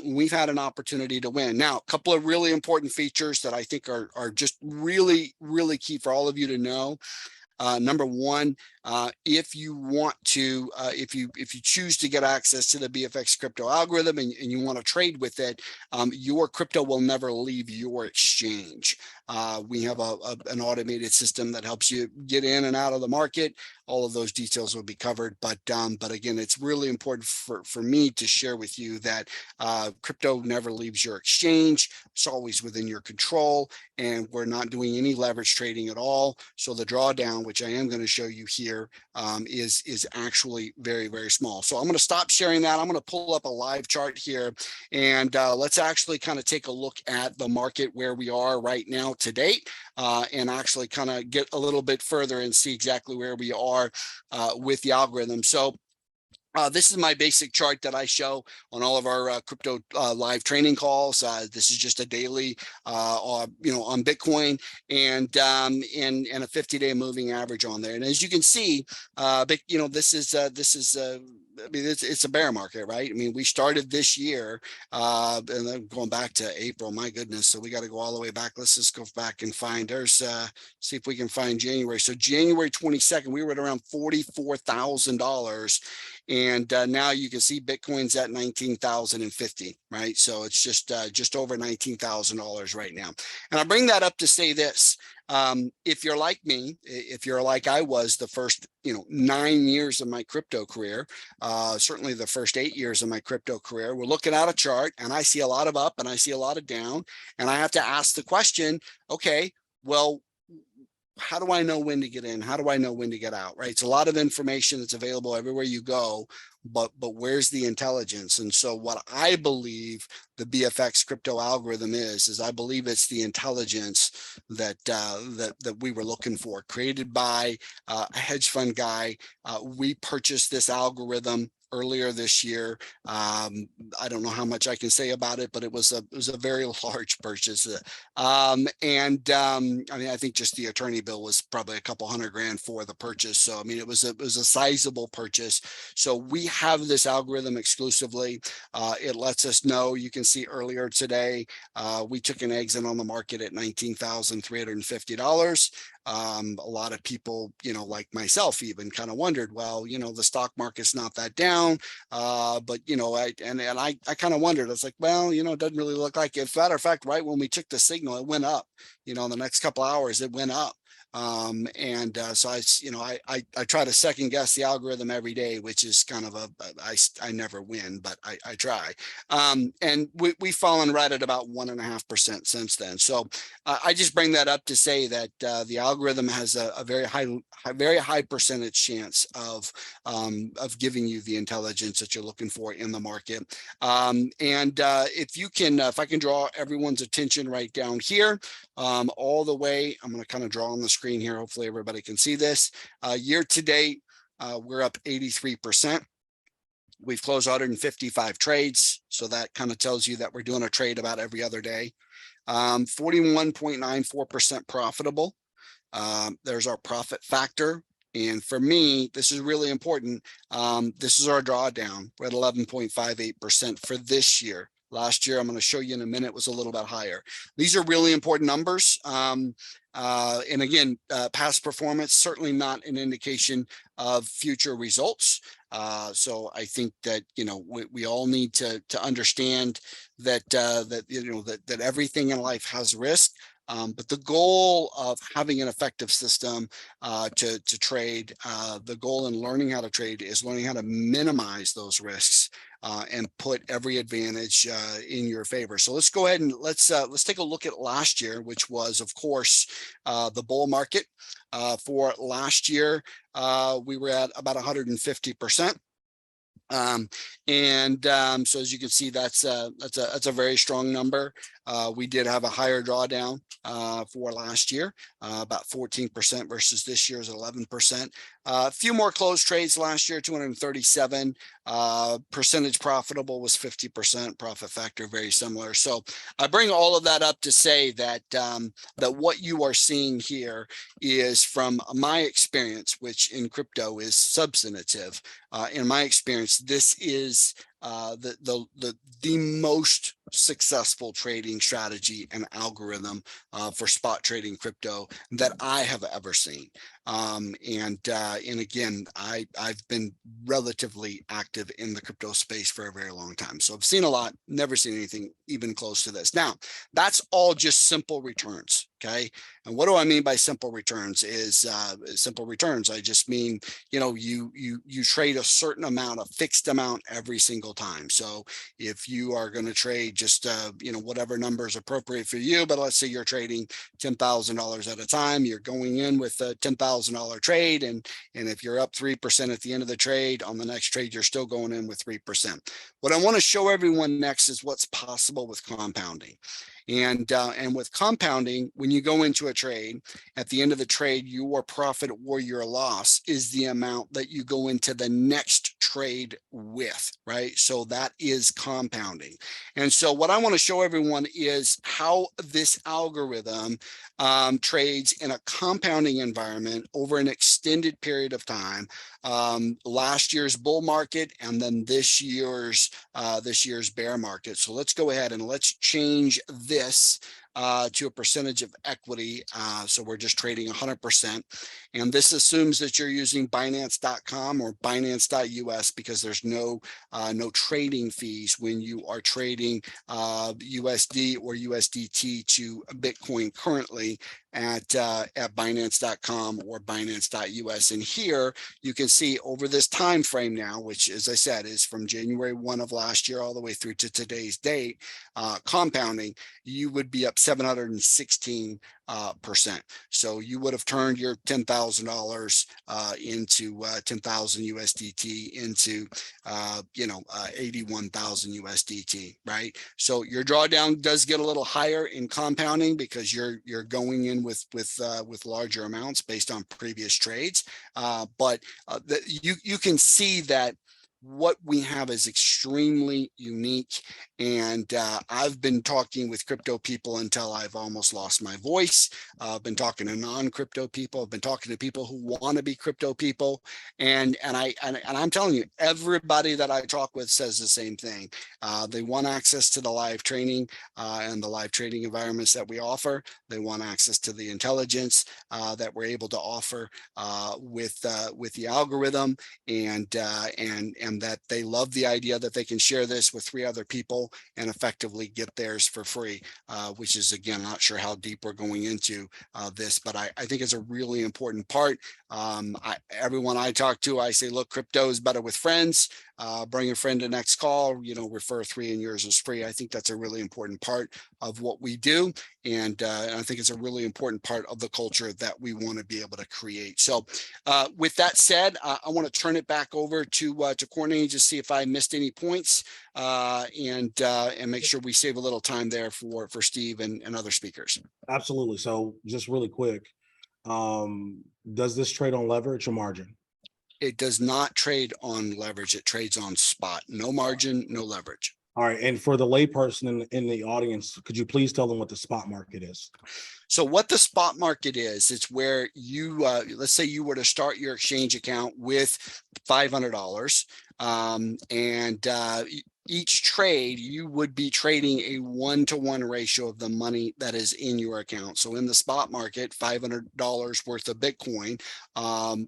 we've had an opportunity to win. Now, a couple of really important features that I think are just really, really key for all of you to know. Number one, if you want to, if you choose to get access to the BFX crypto algorithm and you want to trade with it, your crypto will never leave your exchange. We have an automated system that helps you get in and out of the market. All of those details will be covered, but again, it's really important for me to share with you that crypto never leaves your exchange. It's always within your control, and we're not doing any leverage trading at all. So the drawdown, which I am going to show you here, is actually very, very small. So I'm going to stop sharing that. I'm going to pull up a live chart here, and let's actually kind of take a look at the market where we are right now to date, and actually kind of get a little bit further and see exactly where we are with the algorithm. So this is my basic chart that I show on all of our crypto live training calls. This is just a daily, on Bitcoin, and a 50-day moving average on there. And as you can see, this is I mean, it's a bear market, right? I mean, we started this year, and then going back to April, my goodness. So we got to go all the way back. Let's just go back and find, see if we can find January. So January 22nd, we were at around $44,000. And now you can see Bitcoin's at 19,050, right? So it's just over $19,000 right now. And I bring that up to say this. If you're like me, if you're like I was the first 9 years of my crypto career, certainly the first 8 years of my crypto career, we're looking at a chart and I see a lot of up and I see a lot of down, and I have to ask the question, okay, well, how do I know when to get in? How do I know when to get out? Right? It's a lot of information that's available everywhere you go, but where's the intelligence? And so what I believe the BFX crypto algorithm is I believe it's the intelligence that we were looking for, created by a hedge fund guy. We purchased this algorithm earlier this year. I don't know how much I can say about it, but it was a very large purchase. I mean, I think just the attorney bill was probably a couple $100,000 for the purchase. So I mean, it was a sizable purchase. So we have this algorithm exclusively. It lets us know. You can see earlier today, we took an exit on the market at $19,350. A lot of people, like myself, even kind of wondered, well, the stock market's not that down, but I kind of wondered. I was like, well, it doesn't really look like it. As a matter of fact, right when we took the signal, it went up. In the next couple hours, it went up. So I try to second guess the algorithm every day, which is kind of I never win, but I try. And we've fallen right at about 1.5% since then. So I just bring that up to say that the algorithm has a very high percentage chance of giving you the intelligence that you're looking for in the market. If I can draw everyone's attention right down here, all the way, I'm going to kind of draw on the screen here. Hopefully everybody can see this. Year to date, we're up 83%. We've closed 155 trades. So that kind of tells you that we're doing a trade about every other day. 41.94% profitable. There's our profit factor. And for me, this is really important. This is our drawdown. We're at 11.58% for this year. Last year, I'm going to show you in a minute, was a little bit higher. These are really important numbers. And again, past performance, certainly not an indication of future results. So I think that, we all need to understand that, that everything in life has risk. But the goal of having an effective system to trade, the goal in learning how to trade is learning how to minimize those risks and put every advantage in your favor. So let's go ahead and let's take a look at last year, which was, of course, the bull market. For last year, we were at about 150%. So as you can see, that's a very strong number. We did have a higher drawdown for last year, about 14% versus this year's 11%. A few more closed trades last year, 237. Percentage profitable was 50%. Profit factor very similar. So I bring all of that up to say that that what you are seeing here is from my experience, which in crypto is substantive. In my experience, this is the most successful trading strategy and algorithm for spot trading crypto that I have ever seen. And again, I've been relatively active in the crypto space for a very long time. So I've seen a lot, never seen anything even close to this. Now, that's all just simple returns. Okay. And what do I mean by simple returns is simple returns. I just mean, you trade a certain amount, a fixed amount every single time. So if you are going to trade just, whatever number is appropriate for you, but let's say you're trading $10,000 at a time, you're going in with a $10,000 trade. And if you're up 3% at the end of the trade, on the next trade, you're still going in with 3%. What I want to show everyone next is what's possible with compounding. And with compounding, when you go into a trade, at the end of the trade, your profit or your loss is the amount that you go into the next trade with, right? So that is compounding. And so what I want to show everyone is how this algorithm trades in a compounding environment over an extended period of time. Last year's bull market and then this year's bear market. So let's go ahead and let's change this to a percentage of equity. So we're just trading 100%. And this assumes that you're using Binance.com or Binance.us because there's no trading fees when you are trading USD or USDT to Bitcoin currently at Binance.com or Binance.us. And here you can see over this time frame now, which, as I said, is from January 1 of last year all the way through to today's date, compounding, you would be up 716%. So you would have turned your $10,000 into 10,000 USDT into 81,000 USDT, right? So your drawdown does get a little higher in compounding because you're going in with larger amounts based on previous trades, but you can see that what we have is extremely unique. And I've been talking with crypto people until I've almost lost my voice. I've been talking to non-crypto people. I've been talking to people who want to be crypto people. And I'm telling you, everybody that I talk with says the same thing. They want access to the live training and the live trading environments that we offer. They want access to the intelligence that we're able to offer with the algorithm, and that they love the idea that they can share this with 3 other people and effectively get theirs for free, which is, again, not sure how deep we're going into this, but I think it's a really important part. Everyone I talk to, I say, look, crypto is better with friends. Bring a friend to next call, refer 3 and yours is free. I think that's a really important part of what we do. And I think it's a really important part of the culture that we want to be able to create. So with that said, I want to turn it back over to Courtney, just see if I missed any points and make sure we save a little time there for Steve and other speakers. Absolutely. So just really quick, does this trade on leverage or margin? It does not trade on leverage. It trades on spot. No margin, no leverage. All right. And for the layperson in the audience, could you please tell them what the spot market is? So what the spot market is, it's where you, let's say you were to start your exchange account with $500 and each trade, you would be trading a 1-to-1 ratio of the money that is in your account. So in the spot market, $500 worth of Bitcoin, on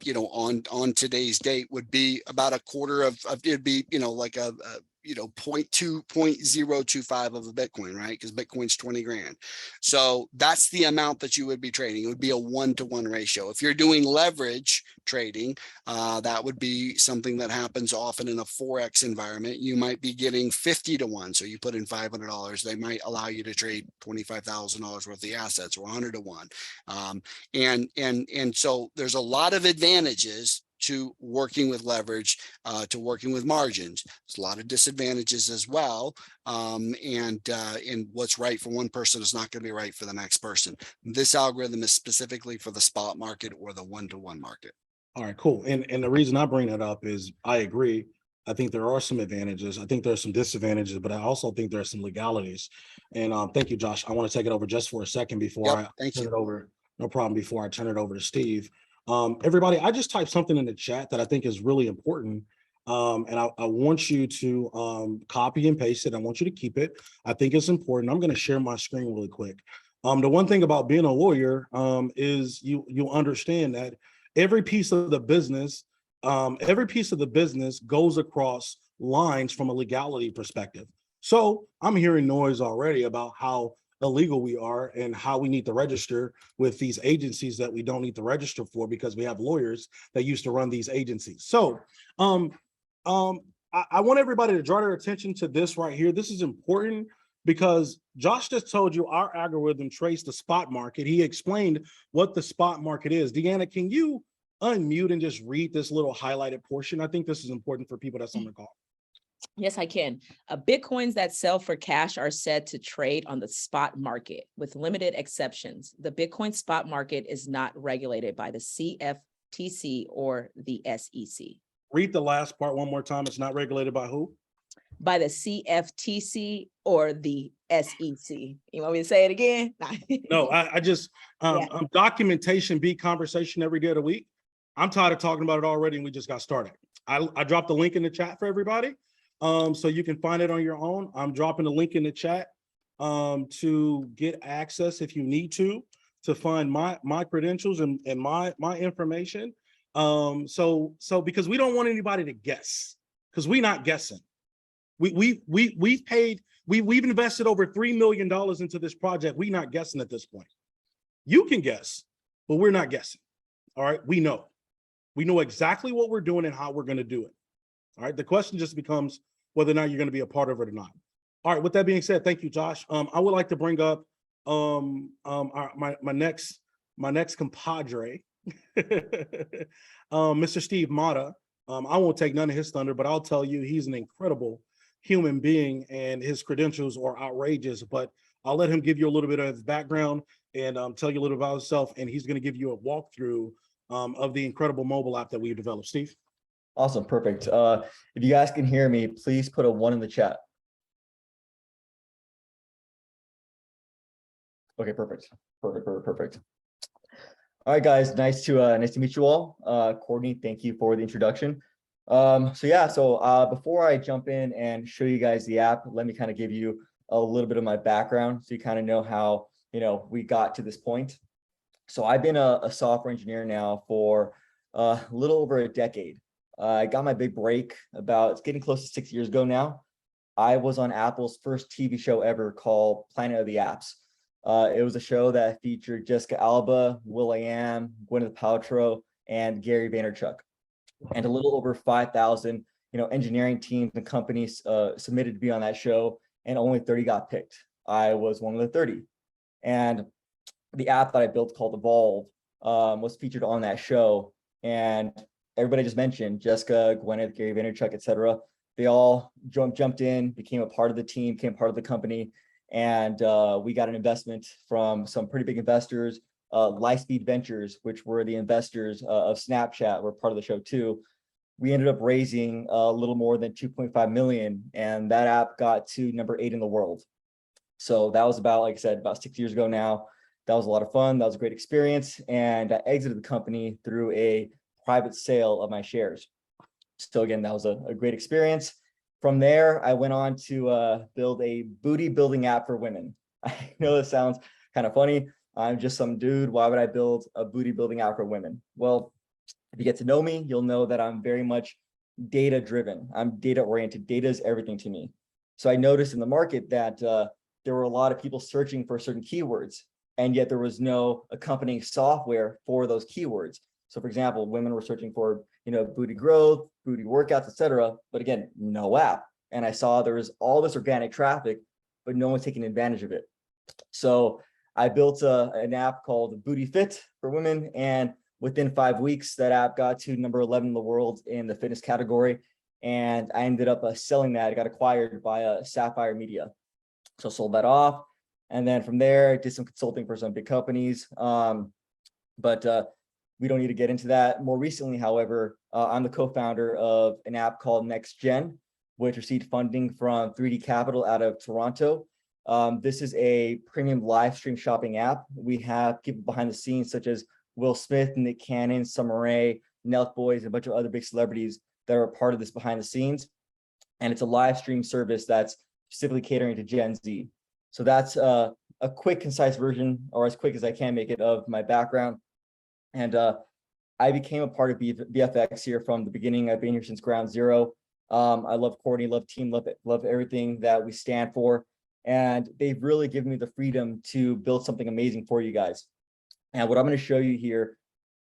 today's date would be about a quarter of it'd be, like a 0.025 of a Bitcoin, right? Because Bitcoin's 20 grand. So that's the amount that you would be trading. It would be a 1-to-1 ratio. If you're doing leverage trading, that would be something that happens often in a Forex environment. You might be getting 50-to-1. So you put in $500, they might allow you to trade $25,000 worth of assets, or 100-to-1. And so there's a lot of advantages to working with leverage, to working with margins. There's a lot of disadvantages as well. And what's right for one person is not going to be right for the next person. This algorithm is specifically for the spot market or the 1-to-1 market. All right, cool. And the reason I bring that up is I agree. I think there are some advantages. I think there's some disadvantages, but I also think there are some legalities. And thank you, Josh. I want to take it over just for a second before I turn it over. No problem. Before I turn it over to Steve. Everybody, I just typed something in the chat that I think is really important. And I want you to copy and paste it. I want you to keep it. I think it's important. I'm going to share my screen really quick. The one thing about being a lawyer is you understand that every piece of the business, goes across lines from a legality perspective. So I'm hearing noise already about how illegal we are and how we need to register with these agencies that we don't need to register for because we have lawyers that used to run these agencies. So I want everybody to draw their attention to this right here. This is important because Josh just told you our algorithm traced the spot market. He explained what the spot market is. Deanna, can you unmute and just read this little highlighted portion? I think this is important for people that's on the call. Yes, I can. Bitcoins that sell for cash are said to trade on the spot market with limited exceptions. The Bitcoin spot market is not regulated by the CFTC or the SEC. Read the last part one more time. It's not regulated by who? By the CFTC or the SEC. You want me to say it again? No, I just, documentation beat conversation every day of the week. I'm tired of talking about it already and we just got started. I dropped the link in the chat for everybody. So you can find it on your own. I'm dropping the link in the chat to get access if you need to find my credentials and my information. So because we don't want anybody to guess, because we're not guessing. We've invested over $3 million into this project. We're not guessing at this point. You can guess, but we're not guessing. All right, we know exactly what we're doing and how we're going to do it. All right, the question just becomes whether or not you're going to be a part of it or not. All right, with that being said, thank you, Josh. I would like to bring up my next compadre, Mr. Steve Mata. I won't take none of his thunder, but I'll tell you he's an incredible human being and his credentials are outrageous, but I'll let him give you a little bit of his background and tell you a little about himself, and he's going to give you a walkthrough of the incredible mobile app that we've developed. Steve? Awesome, perfect. If you guys can hear me, please put a 1 in the chat. Okay, perfect. Perfect. All right, guys, nice to meet you all. Courtney, thank you for the introduction. So before I jump in and show you guys the app, let me kind of give you a little bit of my background so you kind of know how we got to this point. So I've been a software engineer now for a little over a decade. I got my big break it's getting close to 6 years ago now. I was on Apple's first TV show ever called Planet of the Apps. It was a show that featured Jessica Alba, will.i.am, Gwyneth Paltrow, and Gary Vaynerchuk. And a little over 5,000, engineering teams and companies submitted to be on that show, and only 30 got picked. I was one of the 30. And the app that I built called Evolve was featured on that show. And everybody just mentioned Jessica, Gwyneth, Gary Vaynerchuk, etc. They all jumped in, became a part of the team, became part of the company. And we got an investment from some pretty big investors. Lightspeed Ventures, which were the investors of Snapchat, were part of the show too. We ended up raising a little more than 2.5 million, and that app got to number 8 in the world. So that was about, like I said, about 6 years ago now. That was a lot of fun. That was a great experience. And I exited the company through a private sale of my shares. So again, that was a great experience. From there, I went on to build a booty building app for women. I know this sounds kind of funny. I'm just some dude. Why would I build a booty building app for women? Well, if you get to know me, you'll know that I'm very much data driven. I'm data oriented. Data is everything to me. So I noticed in the market that there were a lot of people searching for certain keywords, and yet there was no accompanying software for those keywords. So for example, women were searching for, booty growth, booty workouts, etc. But again, no app. And I saw there was all this organic traffic, but no one's taking advantage of it. So I built an app called Booty Fit for women. And within 5 weeks, that app got to number 11 in the world in the fitness category. And I ended up selling that. It got acquired by Sapphire Media. So I sold that off. And then from there, I did some consulting for some big companies. But we don't need to get into that. More recently, however, I'm the co-founder of an app called NextGen, which received funding from 3D Capital out of Toronto. This is a premium live stream shopping app. We have people behind the scenes such as Will Smith, Nick Cannon, Summer Rae, Nelk Boys, and a bunch of other big celebrities that are a part of this behind the scenes. And it's a live stream service that's specifically catering to Gen Z. So that's a quick, concise version, or as quick as I can make it, of my background. And I became a part of BFX here from the beginning. I've been here since ground zero. I love Courtney, love team, love everything that we stand for. And they've really given me the freedom to build something amazing for you guys. And what I'm going to show you here,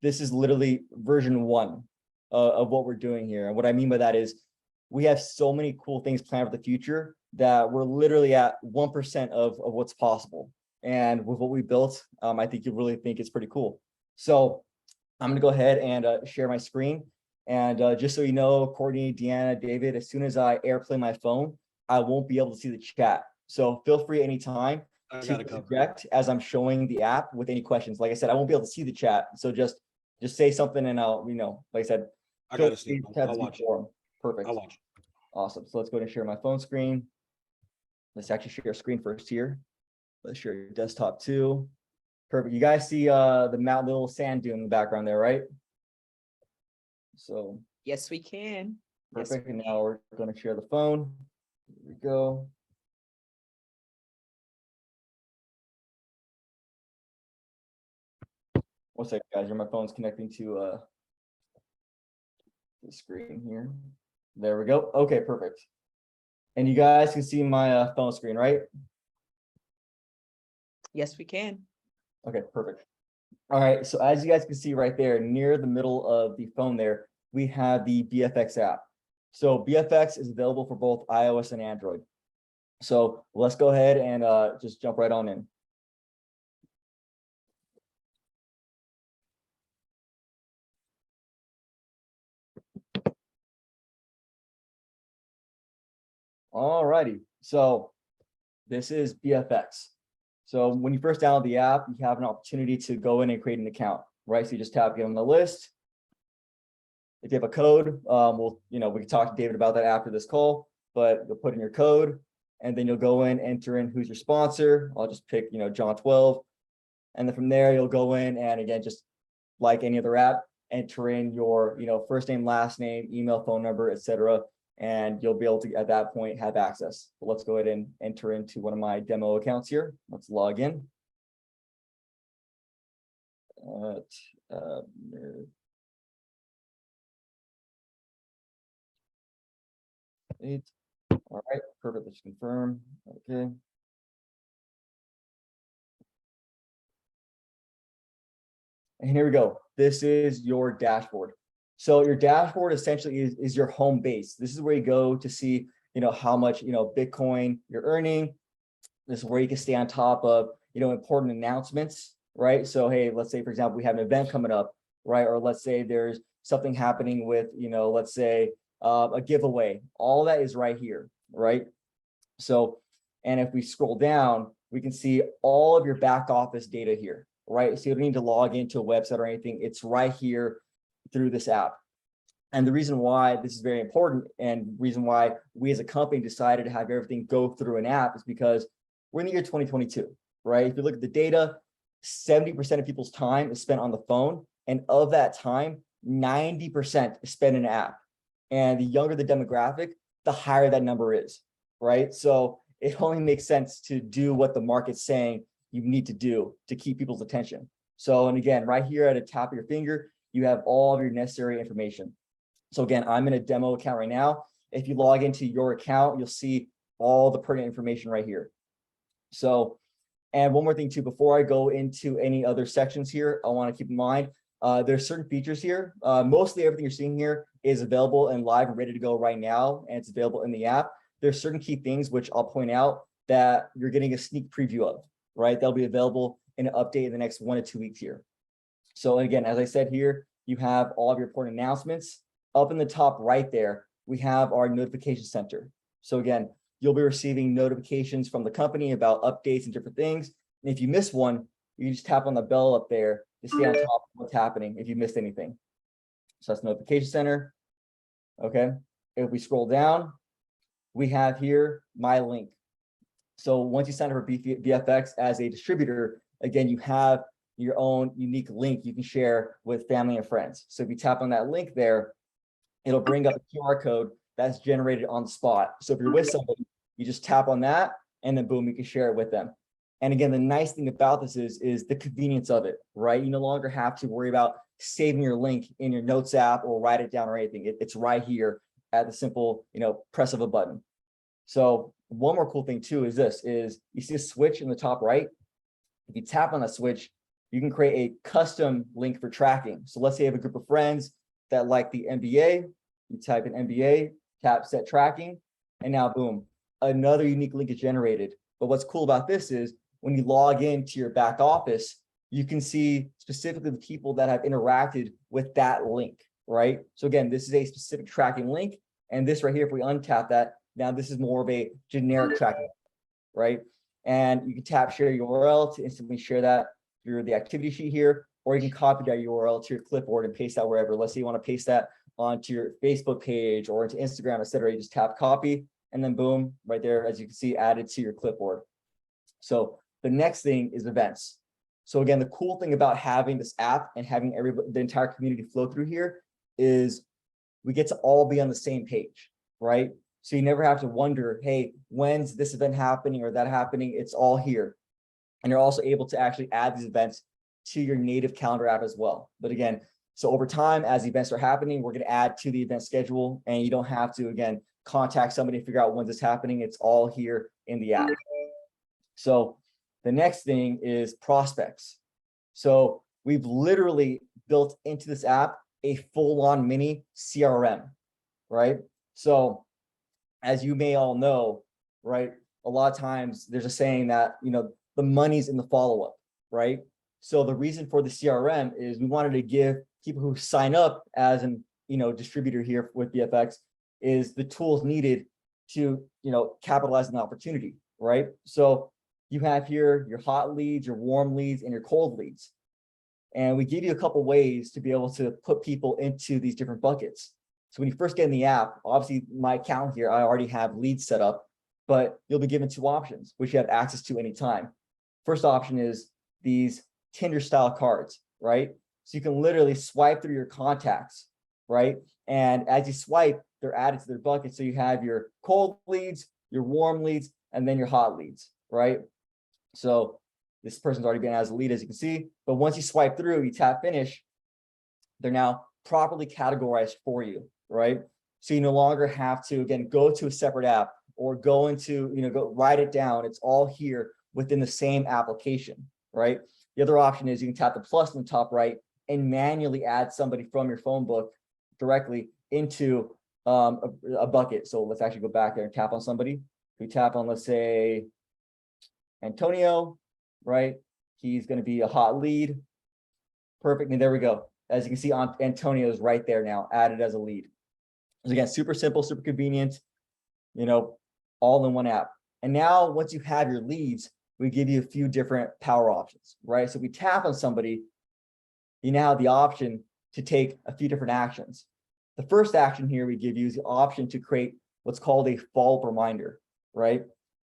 this is literally version 1 of what we're doing here. And what I mean by that is we have so many cool things planned for the future that we're literally at 1% of what's possible. And with what we built, I think you'll really think it's pretty cool. So I'm going to go ahead and share my screen. And just so you know, Courtney, Deanna, David, as soon as I airplay my phone, I won't be able to see the chat. So feel free anytime to interject as I'm showing the app with any questions. Like I said, I won't be able to see the chat. So just say something and I'll, like I said, I got to see. I'll watch it. Perfect. I'll watch it. Awesome. So let's go ahead and share my phone screen. Let's actually share a screen first here. Let's share your desktop too. Perfect. You guys see the little sand dune in the background there, right? So Yes, we can. Yes, perfect. And now we're going to share the phone. Here we go. One second, guys. My phone's connecting to the screen here. There we go. Okay, perfect. And you guys can see my phone screen, right? yes, we can. Okay, perfect. All right, so as you guys can see right there, near the middle of the phone there, we have the BFX app. So BFX is available for both iOS and Android. So let's go ahead and just jump right on in. All righty, so this is BFX. So when you first download the app, you have an opportunity to go in and create an account, right? So you just tap get on the list. If you have a code, we can talk to David about that after this call, but you'll put in your code and then you'll go in, enter in who's your sponsor. I'll just pick, John 12. And then from there, you'll go in and again, just like any other app, enter in your, first name, last name, email, phone number, etc. And you'll be able to, at that point, have access. But let's go ahead and enter into one of my demo accounts here. Let's log in. All right, perfect. Let's confirm. Okay. And here we go. This is your dashboard. So your dashboard essentially is your home base. This is where you go to see, how much, Bitcoin you're earning. This is where you can stay on top of, important announcements, right? So, hey, let's say, for example, we have an event coming up, right? Or let's say there's something happening with, let's say a giveaway. All that is right here, right? So, and if we scroll down, we can see all of your back office data here, right? So you don't need to log into a website or anything. It's right here through this app. And the reason why this is very important and reason why we as a company decided to have everything go through an app is because we're in the year 2022, right? If you look at the data, 70% of people's time is spent on the phone. And of that time, 90% is spent in an app. And the younger the demographic, the higher that number is, right? So it only makes sense to do what the market's saying you need to do to keep people's attention. So, and again, right here at the tap of your finger, you have all of your necessary information. So again, I'm in a demo account right now. If you log into your account, you'll see all the pertinent information right here. So, and one more thing too, before I go into any other sections here, I want to keep in mind, there's certain features here. Mostly everything you're seeing here is available and live and ready to go right now, and it's available in the app. There's certain key things which I'll point out that you're getting a sneak preview of, right? They'll be available in an update in the next 1 to 2 weeks here. So again, as I said here, you have all of your important announcements. Up in the top right there, we have our notification center. So again, you'll be receiving notifications from the company about updates and different things. And if you miss one, you just tap on the bell up there to stay on top of what's happening if you missed anything. So that's notification center. Okay. If we scroll down, we have here my link. So once you sign up for BFX as a distributor, again, you have your own unique link you can share with family and friends. So if you tap on that link there, it'll bring up a QR code that's generated on the spot. So if you're with somebody, you just tap on that and then boom, you can share it with them. And again, the nice thing about this is the convenience of it, right? You no longer have to worry about saving your link in your notes app or write it down or anything. It's right here at the simple, press of a button. So one more cool thing too is you see a switch in the top right. If you tap on that switch, you can create a custom link for tracking. So let's say you have a group of friends that like the NBA, you type in NBA, tap set tracking, and now boom, another unique link is generated. But what's cool about this is when you log into your back office, you can see specifically the people that have interacted with that link, right? So again, this is a specific tracking link. And this right here, if we untap that, now this is more of a generic tracking, right? And you can tap share URL to instantly share that through the activity sheet here, or you can copy that URL to your clipboard and paste that wherever. Let's say you want to paste that onto your Facebook page or into Instagram, etc. You just tap copy, and then boom, right there, as you can see, added to your clipboard. So the next thing is events. So again, the cool thing about having this app and having the entire community flow through here is we get to all be on the same page, right? So you never have to wonder, hey, when's this event happening or that happening? It's all here. And you're also able to actually add these events to your native calendar app as well. But again, so over time, as events are happening, we're going to add to the event schedule, and you don't have to, again, contact somebody to figure out when this is happening. It's all here in the app. So the next thing is prospects. So we've literally built into this app a full-on mini CRM, right? So as you may all know, right, a lot of times there's a saying that, the money's in the follow-up, right? So the reason for the CRM is we wanted to give people who sign up as an, distributor here with BFX is the tools needed to, capitalize on the opportunity, right? So you have here your hot leads, your warm leads, and your cold leads. And we give you a couple ways to be able to put people into these different buckets. So when you first get in the app, obviously my account here, I already have leads set up, but you'll be given two options, which you have access to anytime. First option is these Tinder style cards, right? So you can literally swipe through your contacts, right? And as you swipe, they're added to their bucket. So you have your cold leads, your warm leads, and then your hot leads, right? So this person's already been as a lead, as you can see, but once you swipe through, you tap finish, they're now properly categorized for you, right? So you no longer have to, again, go to a separate app or go into, go write it down. It's all here within the same application, right? The other option is you can tap the plus in the top right and manually add somebody from your phone book directly into a bucket. So let's actually go back there and tap on somebody. We tap on, let's say, Antonio, right? He's going to be a hot lead. Perfect. And there we go. As you can see, Antonio is right there now, added as a lead. So again, super simple, super convenient, all in one app. And now once you have your leads, we give you a few different power options, right? So if we tap on somebody, you now have the option to take a few different actions. The first action here we give you is the option to create what's called a follow-up reminder, right?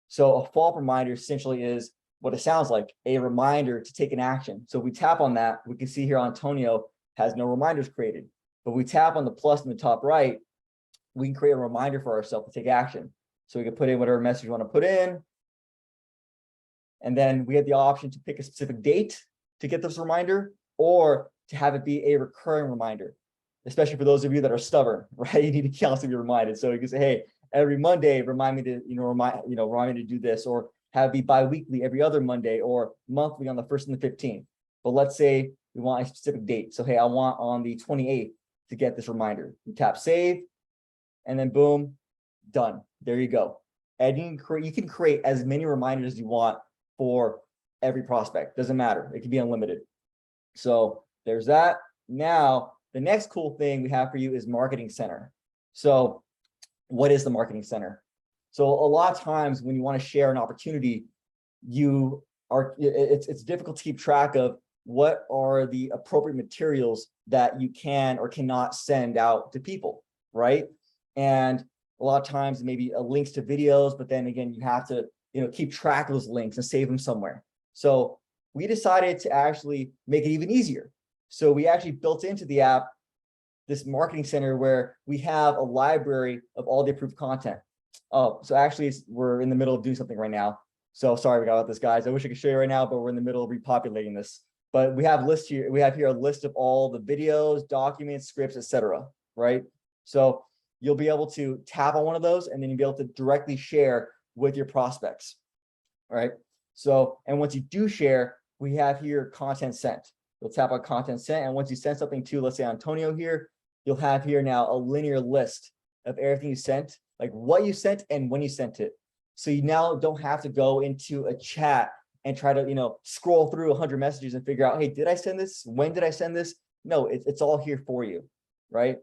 So a follow-up reminder essentially is what it sounds like, a reminder to take an action. So if we tap on that, we can see here Antonio has no reminders created. But we tap on the plus in the top right, we can create a reminder for ourselves to take action. So we can put in whatever message you want to put in. And then we have the option to pick a specific date to get this reminder, or to have it be a recurring reminder, especially for those of you that are stubborn, right? You need to constantly be reminded. So you can say, hey, every Monday, remind me to, remind me to do this, or have it be bi-weekly every other Monday, or monthly on the 1st and the 15th. But let's say we want a specific date. So, hey, I want on the 28th to get this reminder. You tap save, and then boom, done. There you go. And you can create as many reminders as you want for every prospect. Doesn't matter. It can be unlimited. So there's that. Now, the next cool thing we have for you is Marketing Center. So what is the Marketing Center? So a lot of times when you want to share an opportunity, it's difficult to keep track of what are the appropriate materials that you can or cannot send out to people, right? And a lot of times maybe links to videos, but then again, you have to keep track of those links and save them somewhere. So we decided to actually make it even easier. So we actually built into the app this Marketing Center where we have a library of all the approved content. Oh, so actually we're in the middle of doing something right now. So sorry about this, guys. I wish I could show you right now, but we're in the middle of repopulating this. But we have here a list of all the videos, documents, scripts, etc. Right? So you'll be able to tap on one of those, and then you'll be able to directly share with your prospects. All right. So, and once you do share, we have here content sent. You'll tap on content sent, and once you send something to, let's say, Antonio here, you'll have here now a linear list of everything you sent, like what you sent and when you sent it. So you now don't have to go into a chat and try to, scroll through 100 messages and figure out, hey, did I send this? When did I send this? No, it's all here for you, right?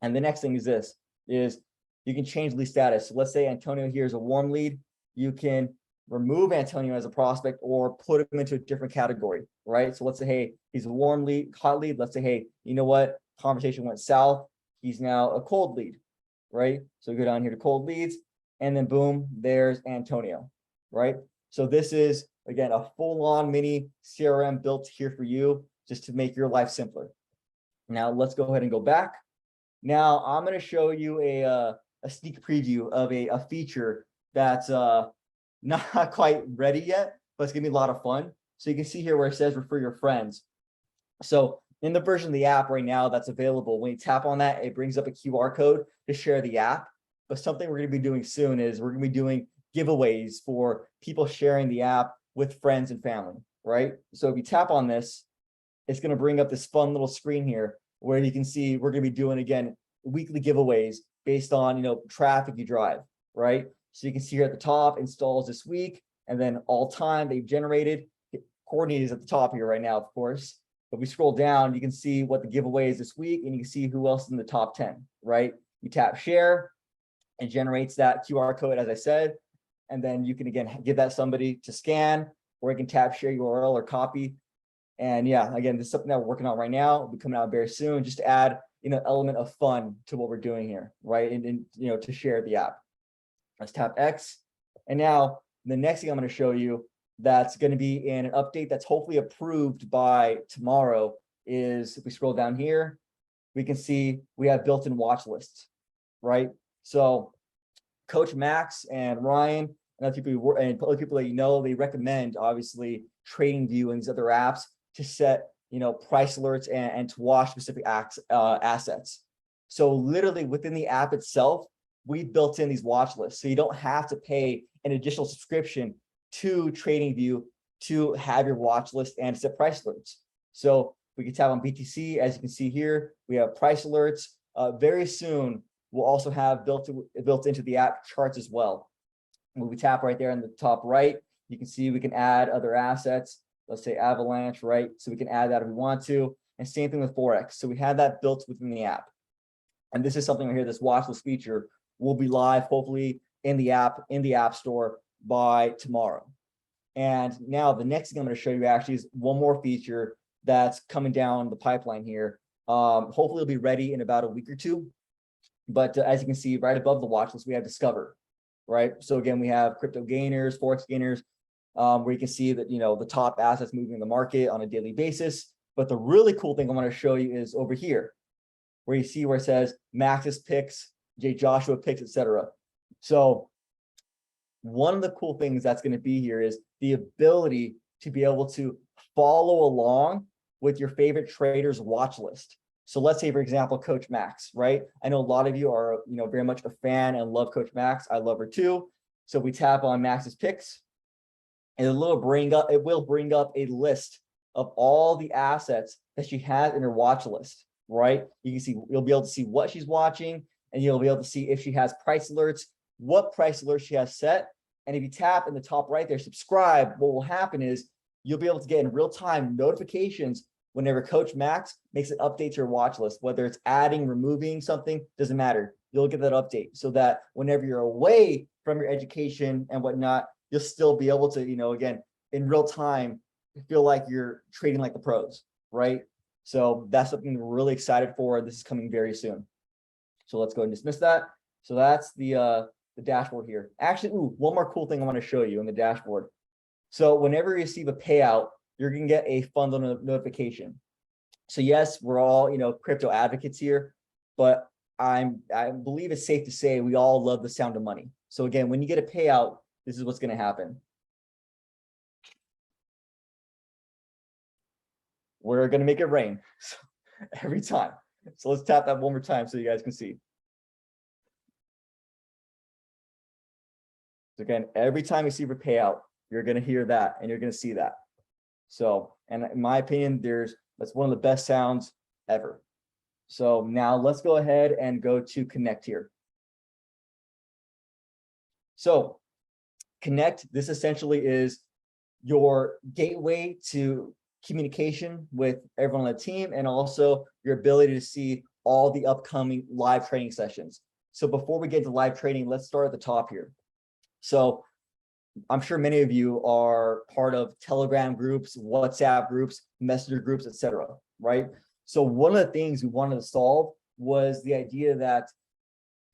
And the next thing is this, is you can change lead status. So let's say Antonio here is a warm lead. You can remove Antonio as a prospect or put him into a different category, right? So let's say, hey, he's a warm lead, hot lead. Let's say, hey, you know what? Conversation went south. He's now a cold lead, right? So we go down here to cold leads, and then boom, there's Antonio, right? So this is, again, a full-on mini CRM built here for you just to make your life simpler. Now let's go ahead and go back. Now I'm going to show you a sneak preview of a feature that's not quite ready yet, but it's gonna be a lot of fun. So you can see here where it says refer your friends. So in the version of the app right now that's available, when you tap on that, it brings up a QR code to share the app. But something we're gonna be doing soon is we're gonna be doing giveaways for people sharing the app with friends and family, right? So if you tap on this, it's gonna bring up this fun little screen here where you can see we're gonna be doing, again, weekly giveaways based on, traffic you drive, right? So you can see here at the top, installs this week, and then all time they've generated. Courtney is at the top here right now, of course. But we scroll down, you can see what the giveaway is this week, and you can see who else is in the top 10, right? You tap share, and generates that QR code, as I said. And then you can, again, give that somebody to scan, or you can tap share URL or copy. And yeah, again, this is something that we're working on right now. It'll be coming out very soon, just to add, element of fun to what we're doing here, right? And to share the app. Let's tap X. And now the next thing I'm going to show you that's going to be in an update that's hopefully approved by tomorrow is, if we scroll down here, we can see we have built-in watch lists, right? So Coach Max and Ryan and other people that they recommend, obviously, TradingView and these other apps to set, price alerts and to watch specific assets. So literally within the app itself, we built in these watch lists. So you don't have to pay an additional subscription to TradingView to have your watch list and set price alerts. So we can tap on BTC. As you can see here, we have price alerts. Very soon, we'll also have built into the app charts as well. When we tap right there in the top right, you can see we can add other assets. Let's say Avalanche, right? So we can add that if we want to. And same thing with Forex. So we have that built within the app. And this is something right here, this watch list feature will be live, hopefully in the app store by tomorrow. And now the next thing I'm going to show you actually is one more feature that's coming down the pipeline here. Hopefully it'll be ready in about a week or two. But as you can see right above the watch list, we have Discover, right? So again, we have crypto gainers, Forex gainers, where you can see that, the top assets moving in the market on a daily basis. But the really cool thing I want to show you is over here, where you see where it says Max's picks, J. Joshua picks, etc. So one of the cool things that's going to be here is the ability to be able to follow along with your favorite trader's watch list. So let's say, for example, Coach Max, right? I know a lot of you are, very much a fan and love Coach Max. I love her too. So we tap on Max's picks, and it will bring up a list of all the assets that she has in her watch list, right? You'll be able to see what she's watching, and you'll be able to see if she has price alerts, what price alerts she has set. And if you tap in the top right there, subscribe, what will happen is you'll be able to get in real time notifications whenever Coach Max makes an update to your watch list, whether it's adding, removing something, doesn't matter. You'll get that update so that whenever you're away from your education and whatnot, you'll still be able to, again, in real time, feel like you're trading like the pros, right? So that's something we're really excited for. This is coming very soon. So let's go and dismiss that. So that's the dashboard here. Actually, one more cool thing I want to show you in the dashboard. So whenever you receive a payout, you're going to get a fundal notification. So yes, we're all, crypto advocates here, but I believe it's safe to say we all love the sound of money. So again, when you get a payout, this is what's going to happen. we're going to make it rain every time. So let's tap that one more time so you guys can see. So again, every time you see a payout, you're going to hear that and you're going to see that. So, and in my opinion, that's one of the best sounds ever. So now let's go ahead and go to connect here. So connect, this essentially is your gateway to communication with everyone on the team, and also your ability to see all the upcoming live training sessions. So before we get to live training, let's start at the top here. So I'm sure many of you are part of Telegram groups, WhatsApp groups, Messenger groups, etc. Right? So one of the things we wanted to solve was the idea that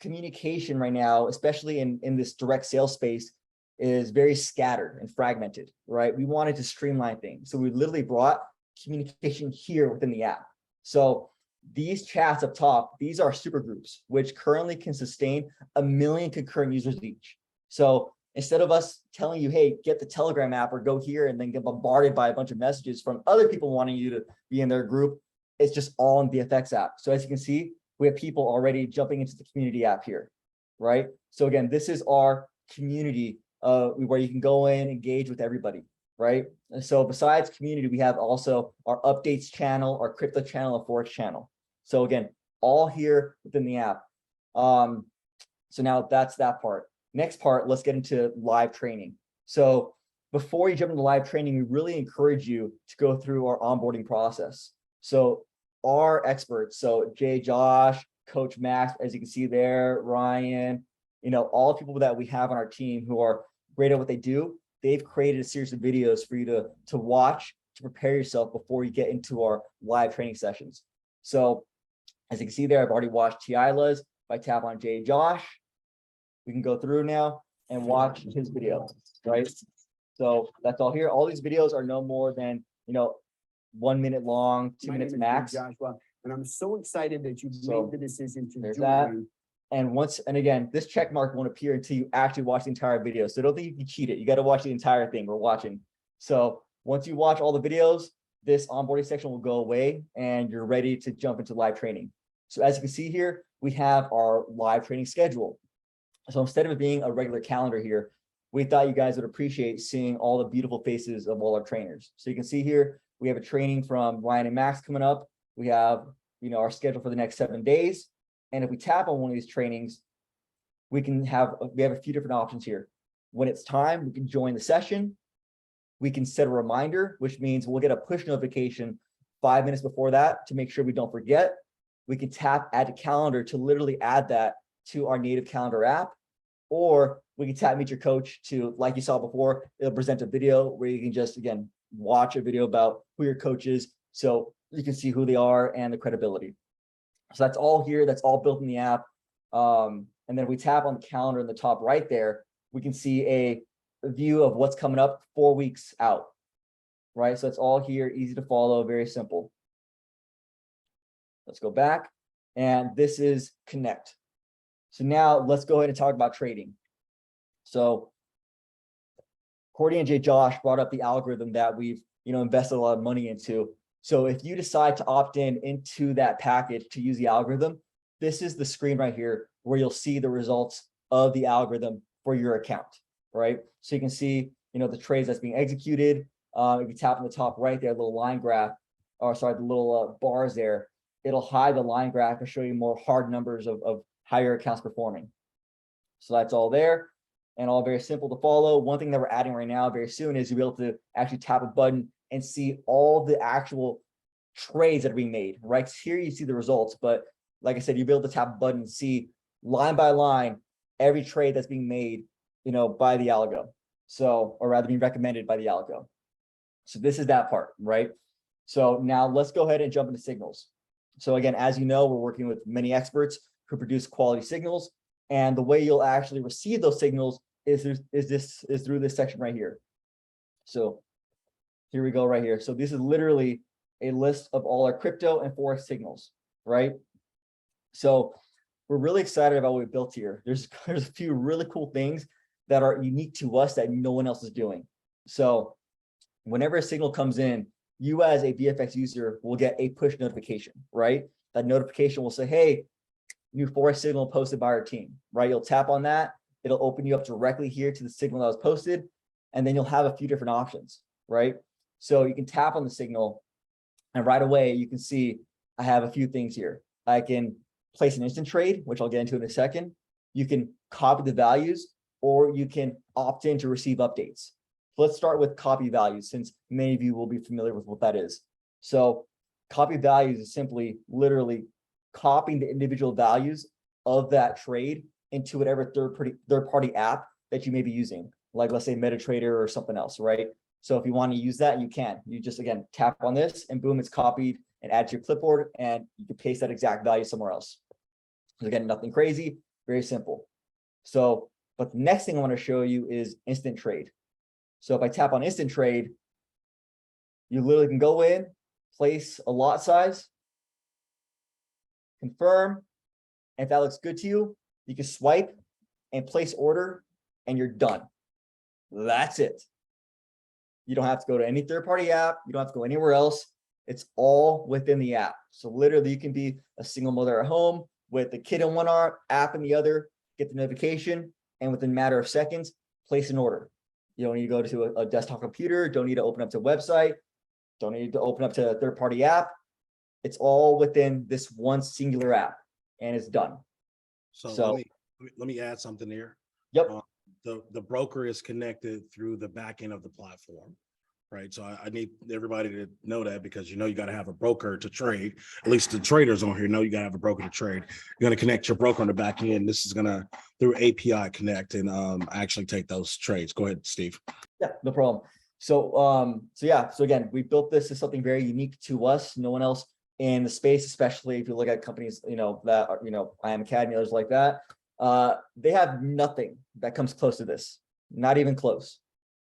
communication right now, especially in this direct sales space, is very scattered and fragmented, right? We wanted to streamline things. So we literally brought communication here within the app. So these chats up top, these are super groups, which currently can sustain 1 million concurrent users each. So instead of us telling you, hey, get the Telegram app or go here and then get bombarded by a bunch of messages from other people wanting you to be in their group, it's just all in BFX app. So as you can see, we have people already jumping into the community app here, right? So again, this is our community where you can go in, engage with everybody, right? And so besides community, we have also our updates channel, our crypto channel, and Forex channel. So again, all here within the app. So now that's that part. Next part, let's get into live training. So before you jump into live training, we really encourage you to go through our onboarding process. So our experts, so Jay, Josh, Coach Max, as you can see there, Ryan, all the people that we have on our team who are great at what they do, they've created a series of videos for you to watch, to prepare yourself before you get into our live training sessions. So as you can see there, I've already watched Tila's. If I tap on Jay, Josh, we can go through now and watch his video, right? So that's all here. All these videos are no more than, 1 minute long, 2 minutes max. Joshua, and I'm so excited that you So, made the decision to there's join. that. And again, this check mark won't appear until you actually watch the entire video. So don't think you can cheat it. You got to watch the entire thing we're watching. So once you watch all the videos, this onboarding section will go away and you're ready to jump into live training. So as you can see here, we have our live training schedule. So instead of it being a regular calendar here, we thought you guys would appreciate seeing all the beautiful faces of all our trainers. So you can see here, we have a training from Ryan and Max coming up. We have, our schedule for the next 7 days. And if we tap on one of these trainings, we have a few different options here. When it's time, we can join the session. We can set a reminder, which means we'll get a push notification 5 minutes before that to make sure we don't forget. We can tap add to calendar to literally add that to our native calendar app, or we can tap meet your coach to, like you saw before, it'll present a video where you can just, again, watch a video about who your coach is so you can see who they are and the credibility. So that's all here. That's all built in the app. And then if we tap on the calendar in the top right there, we can see a view of what's coming up 4 weeks out, right? So it's all here, easy to follow, very simple. Let's go back. And this is Connect. So now let's go ahead and talk about trading. So Courtney and Jay Josh brought up the algorithm that we've invested a lot of money into. So if you decide to opt into that package to use the algorithm, this is the screen right here where you'll see the results of the algorithm for your account, right? So you can see, the trades that's being executed. If you tap on the top right there, little line graph, or sorry, the little bars there, it'll hide the line graph and show you more hard numbers of how your account's performing. So that's all there and all very simple to follow. One thing that we're adding right now very soon is you'll be able to actually tap a button and see all the actual trades that are being made, right? Here you see the results, but like I said, you'll be able to tap a button and see line by line every trade that's being made, by the algo. So, or rather being recommended by the algo. So this is that part, right? So now let's go ahead and jump into signals. So again, as you know, we're working with many experts who produce quality signals. And the way you'll actually receive those signals is through this section right here. So here we go right here. So this is literally a list of all our crypto and Forex signals, right? So we're really excited about what we built here. There's a few really cool things that are unique to us that no one else is doing. So whenever a signal comes in, you as a BFX user will get a push notification, right? That notification will say, hey, new Forex signal posted by our team, right? You'll tap on that. It'll open you up directly here to the signal that was posted. And then you'll have a few different options, right? So you can tap on the signal and right away you can see I have a few things here. I can place an instant trade, which I'll get into in a second. You can copy the values or you can opt in to receive updates. So let's start with copy values since many of you will be familiar with what that is. So copy values is simply literally copying the individual values of that trade into whatever third party app that you may be using, like let's say MetaTrader or something else, right? So if you want to use that, you can. You just, again, tap on this and boom, it's copied and add to your clipboard and you can paste that exact value somewhere else. So again, nothing crazy, very simple. So, but the next thing I want to show you is instant trade. So if I tap on instant trade, you literally can go in, place a lot size, confirm, and if that looks good to you, you can swipe and place order and you're done. That's it. You don't have to go to any third-party app. You don't have to go anywhere else. It's all within the app. So literally you can be a single mother at home with the kid in one arm, app in the other, get the notification, and within a matter of seconds, place an order. You don't need to go to a desktop computer, don't need to open up to a website, don't need to open up to a third-party app. It's all within this one singular app and it's done. So let me add something here. Yep. The broker is connected through the back end of the platform, right? So I need everybody to know that because you got to have a broker to trade. At least the traders on here know you got to have a broker to trade. You're going to connect your broker on the back end. This is going to through API connect and actually take those trades. Go ahead, Steve. Yeah, no problem. So so again, we built this as something very unique to us. No one else in the space, especially if you look at companies, that are, I Am Academy, others like that. They have nothing that comes close to this, not even close.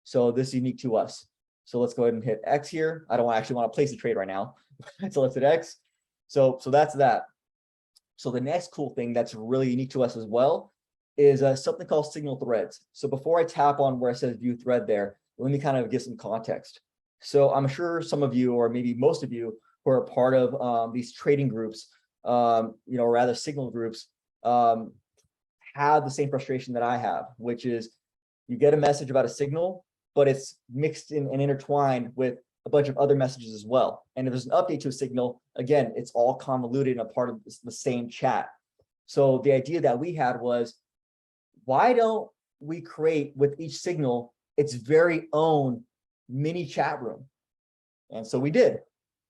So this is unique to us. So let's go ahead and hit X here. I don't actually want to place a trade right now. So let's hit X. So that's that. So the next cool thing that's really unique to us as well is something called signal threads. So before I tap on where it says view thread there, let me kind of give some context. So I'm sure some of you, or maybe most of you who are part of these trading groups, or rather signal groups, have the same frustration that I have, which is you get a message about a signal, but it's mixed in and intertwined with a bunch of other messages as well. And if there's an update to a signal, again, it's all convoluted in a part of the same chat. So the idea that we had was, why don't we create with each signal its very own mini chat room? And so we did.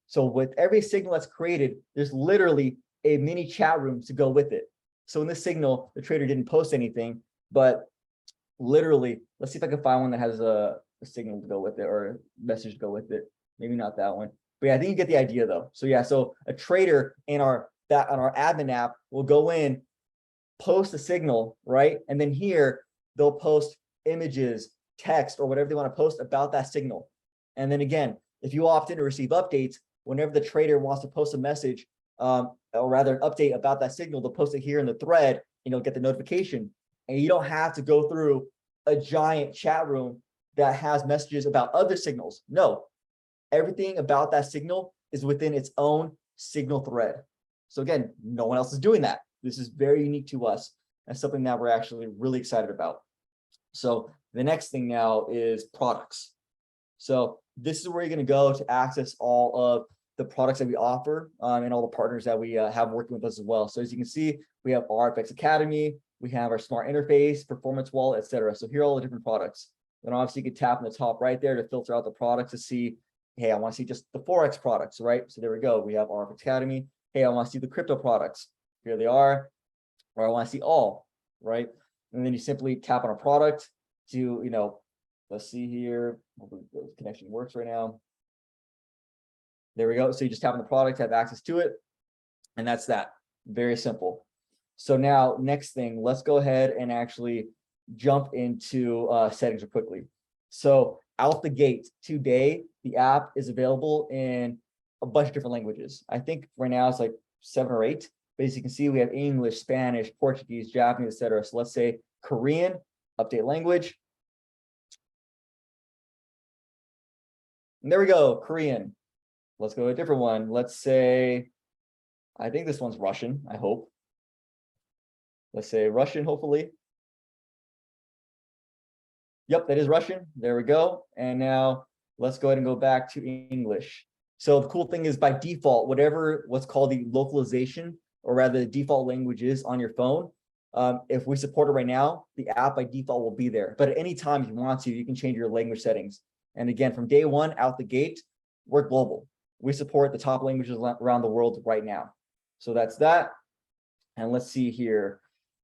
So with every signal that's created, there's literally a mini chat room to go with it. So in this signal, the trader didn't post anything, but literally, let's see if I can find one that has a signal to go with it or a message to go with it. Maybe not that one, but yeah, I think you get the idea though. So yeah, so a trader in on our admin app will go in, post a signal, right? And then here they'll post images, text, or whatever they want to post about that signal. And then again, if you opt in to receive updates, whenever the trader wants to post a message, or rather an update about that signal, they'll post it here in the thread and you'll get the notification. And you don't have to go through a giant chat room that has messages about other signals. No, everything about that signal is within its own signal thread. So again, no one else is doing that. This is very unique to us and something that we're actually really excited about. So the next thing now is products. So this is where you're going to go to access all of the products that we offer and all the partners that we have working with us as well. So as you can see, we have RFX Academy, we have our smart interface, performance wallet, etc. So here are all the different products. Then obviously you can tap in the top right there to filter out the products to see, hey, I want to see just the Forex products, right? So there we go. We have RFX Academy. Hey, I want to see the crypto products. Here they are. Or I want to see all, right? And then you simply tap on a product to, let's see here. Hopefully the connection works right now. There we go. So you just tap on the product, have access to it. And that's that. Very simple. So now next thing, let's go ahead and actually jump into settings quickly. So out the gate today, the app is available in a bunch of different languages. I think right now it's like 7 or 8. But as you can see, we have English, Spanish, Portuguese, Japanese, etc. So let's say Korean, update language. And there we go, Korean. let's go with a different one. Let's say, I think this one's Russian, I hope. Let's say Russian, hopefully. Yep, that is Russian. There we go. And now let's go ahead and go back to English. So the cool thing is by default, what's called the localization, or rather the default language is on your phone. If we support it right now, the app by default will be there. But at any time you want to, you can change your language settings. And again, from day one out the gate, we're global. We support the top languages around the world right now. So that's that. And let's see here.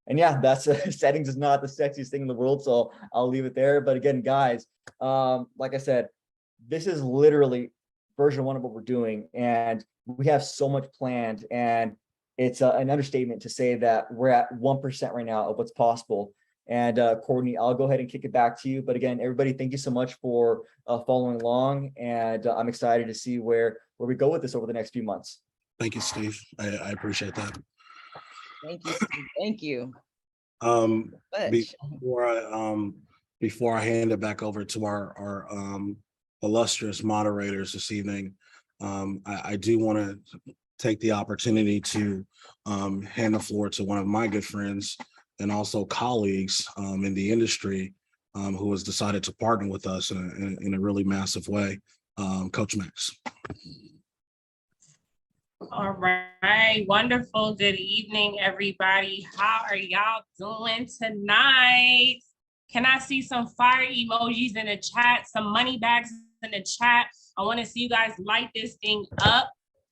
And yeah, that's settings is not the sexiest thing in the world, so I'll leave it there. But again, guys, like I said, this is literally version 1 of what we're doing, and we have so much planned. And it's an understatement to say that we're at 1% right now of what's possible. And Courtney, I'll go ahead and kick it back to you. But again, everybody, thank you so much for following along, and I'm excited to see where we go with this over the next few months. Thank you, Steve. I appreciate that. Thank you. Steve. Thank you. Much. Before I hand it back over to our illustrious moderators this evening, I do want to take the opportunity to hand the floor to one of my good friends and also colleagues in the industry who has decided to partner with us in a really massive way, Coach Max. All right, wonderful. Good evening, everybody. How are y'all doing tonight? Can I see some fire emojis in the chat, some money bags in the chat? I want to see you guys light this thing up.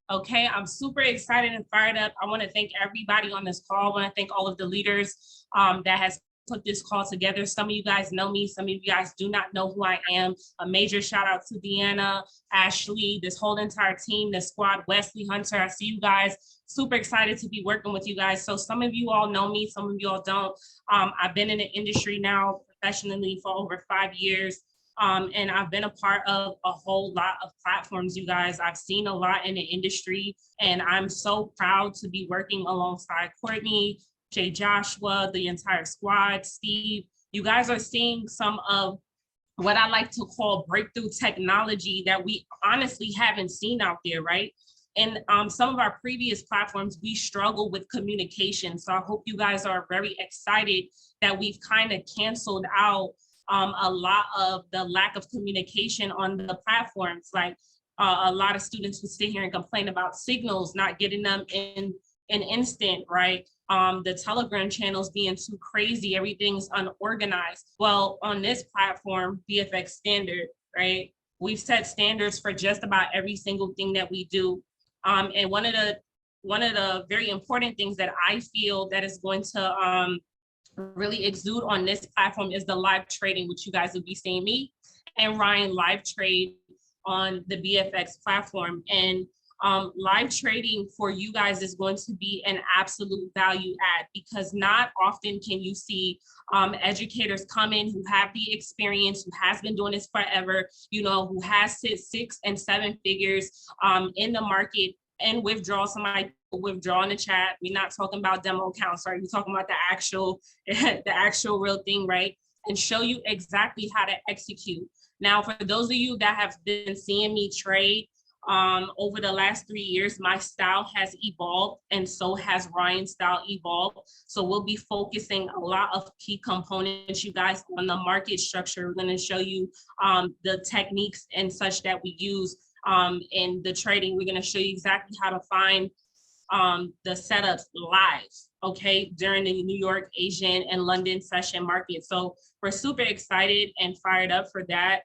Okay, I'm super excited and fired up. I want to thank everybody on this call. I want to thank all of the leaders that has put this call together. Some of you guys know me, some of you guys do not know who I am. A major shout out to Deanna, Ashley, this whole entire team, the squad, Wesley, Hunter. I see you guys. Super excited to be working with you guys. So some of you all know me, some of you all don't. I've been in the industry now professionally for over 5 years. And I've been a part of a whole lot of platforms, you guys. I've seen a lot in the industry, and I'm so proud to be working alongside Courtney, Jay Joshua, the entire squad, Steve. You guys are seeing some of what I like to call breakthrough technology that we honestly haven't seen out there, right? And some of our previous platforms, we struggle with communication. So I hope you guys are very excited that we've kind of canceled out a lot of the lack of communication on the platforms. Like a lot of students would sit here and complain about signals, not getting them in an instant, right? The Telegram channels being too crazy, everything's unorganized. Well, on this platform, BFX Standard, right? We've set standards for just about every single thing that we do. And one of the very important things that I feel that is going to really exude on this platform is the live trading, which you guys will be seeing me and Ryan live trade on the BFX platform. And live trading for you guys is going to be an absolute value add, because not often can you see educators come in who have the experience, who has been doing this forever, you know, who has 6 and 7 figures in the market and withdraw. Somebody withdraw in the chat. We're not talking about demo accounts, right? We're talking about the actual real thing, right? And show you exactly how to execute. Now, for those of you that have been seeing me trade over the last 3 years, my style has evolved, and so has Ryan's style evolved. So we'll be focusing a lot of key components, you guys, on the market structure. We're going to show you the techniques and such that we use in the trading. We're going to show you exactly how to find the setups live, okay, during the New York, Asian, and London session market. So we're super excited and fired up for that.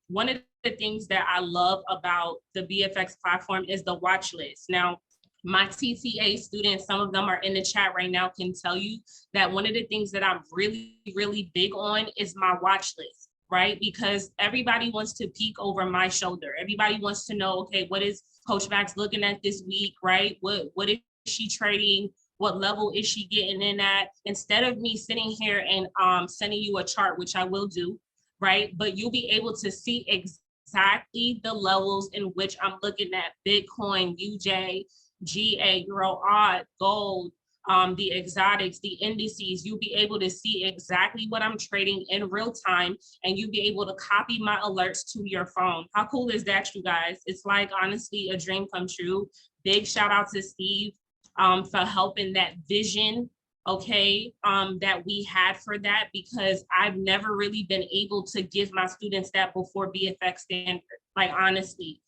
One of the things that I love about the BFX platform is the watch list. Now, my TTA students, some of them are in the chat right now, can tell you that one of the things that I'm really, really big on is my watch list, right? Because everybody wants to peek over my shoulder. Everybody wants to know, okay, what is Coach Max looking at this week, right? What is she trading? What level is she getting in at? Instead of me sitting here and sending you a chart, which I will do, right? But you'll be able to see exactly the levels in which I'm looking at Bitcoin, UJ, GA, Euro, odd, gold, the exotics, the indices. You'll be able to see exactly what I'm trading in real time, and you'll be able to copy my alerts to your phone. How cool is that, you guys? It's like, honestly, a dream come true. Big shout out to Steve for helping that vision, okay, that we had for that, because I've never really been able to give my students that before BFX Standard, like, honestly.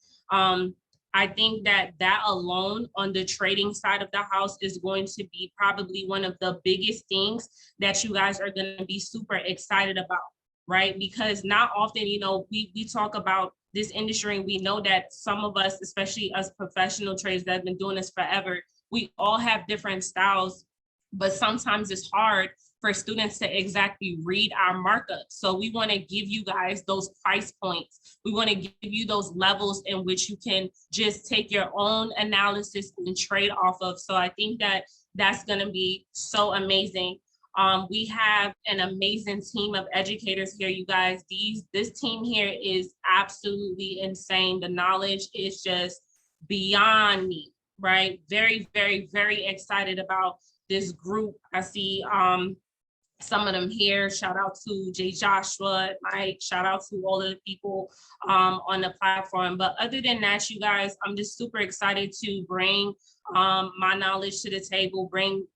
I think that alone on the trading side of the house is going to be probably one of the biggest things that you guys are going to be super excited about, right? Because not often, you know, we talk about this industry, and we know that some of us, especially us professional traders that have been doing this forever, we all have different styles, but sometimes it's hard for students to exactly read our markup. So we want to give you guys those price points. We want to give you those levels in which you can just take your own analysis and trade off of. So I think that that's going to be so amazing. We have an amazing team of educators here, you guys. This team here is absolutely insane. The knowledge is just beyond me, right? Very, very, very excited about this group. I see some of them here. Shout out to Jay Joshua, Mike, shout out to all of the people on the platform. But other than that, you guys, I'm just super excited to bring my knowledge to the table, bring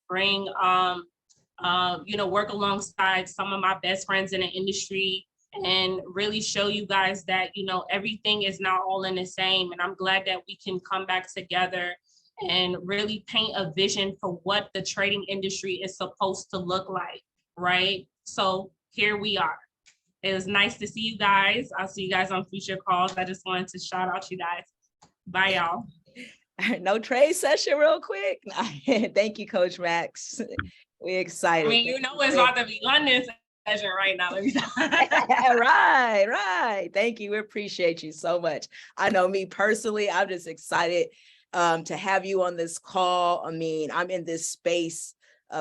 you know, work alongside some of my best friends in the industry, and really show you guys that, you know, everything is not all in the same. And I'm glad that we can come back together and really paint a vision for what the trading industry is supposed to look like, right? So here we are. It was nice to see you guys. I'll see you guys on future calls. I just wanted to shout out you guys. Bye, y'all. No trade session real quick. Thank you, Coach Max. We excited. I mean, you know, it's about to be London session right now. Let me Right. Thank you. We appreciate you so much. I know me personally, I'm just excited to have you on this call. I mean, I'm in this space.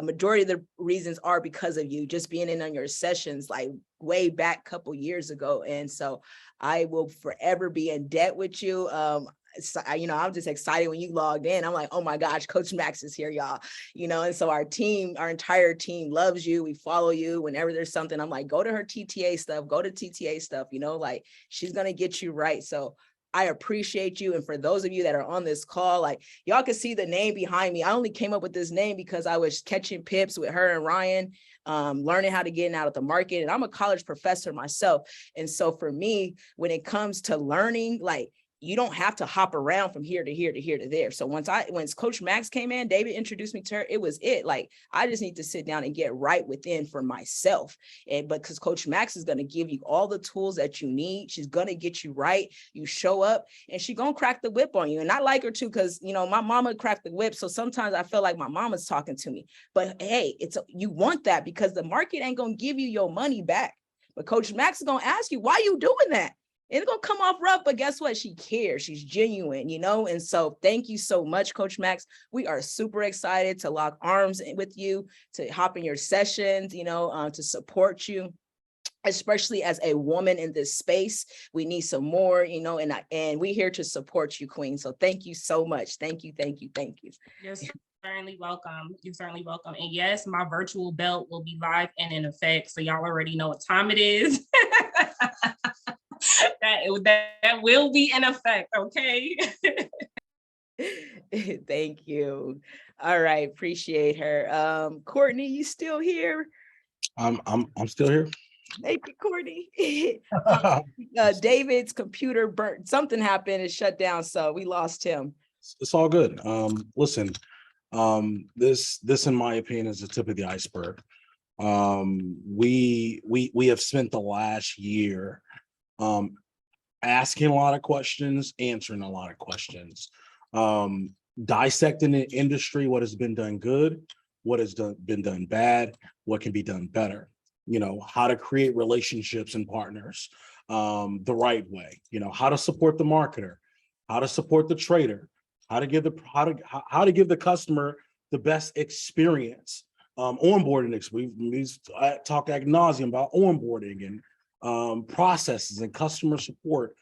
Majority of the reasons are because of you, just being in on your sessions like way back a couple years ago. And so I will forever be in debt with you. You know, I'm just excited when you logged in. I'm like, oh my gosh, Coach Max is here, y'all. You know, and so our entire team loves you. We follow you. Whenever there's something, I'm like, go to her TTA stuff, go to TTA stuff, you know, like she's going to get you right. So I appreciate you. And for those of you that are on this call, like y'all can see the name behind me. I only came up with this name because I was catching pips with her and Ryan, learning how to get out of the market. And I'm a college professor myself. And so for me, when it comes to learning, like, you don't have to hop around from here to here to here to there. So once Coach Max came in, David introduced me to her, it was it. Like, I just need to sit down and get right within for myself. But because Coach Max is going to give you all the tools that you need. She's going to get you right. You show up and she's going to crack the whip on you. And I like her too, because, you know, my mama cracked the whip. So sometimes I feel like my mama's talking to me. But hey, you want that because the market ain't going to give you your money back. But Coach Max is going to ask you, why you doing that? It's going to come off rough, but guess what? She cares. She's genuine, you know? And so thank you so much, Coach Max. We are super excited to lock arms with you, to hop in your sessions, you know, to support you, especially as a woman in this space. We need some more, you know, and we're here to support you, Queen. So thank you so much. Thank you, thank you, thank you. You're certainly welcome. You're certainly welcome. And yes, my virtual belt will be live and in effect. So y'all already know what time it is. that will be in effect, okay? Thank you. All right, appreciate her. Courtney, you still here? I'm still here. Thank you, Courtney. David's computer burnt. Something happened. It shut down, so we lost him. It's all good. Listen, this in my opinion is the tip of the iceberg. We have spent the last year asking a lot of questions, answering a lot of questions, dissecting the industry, what has been done good, what has been done bad, what can be done better, you know, how to create relationships and partners the right way, you know, how to support the marketer, how to support the trader, how to give the customer the best experience, onboarding. We've talked ad nauseum about onboarding and processes and customer support.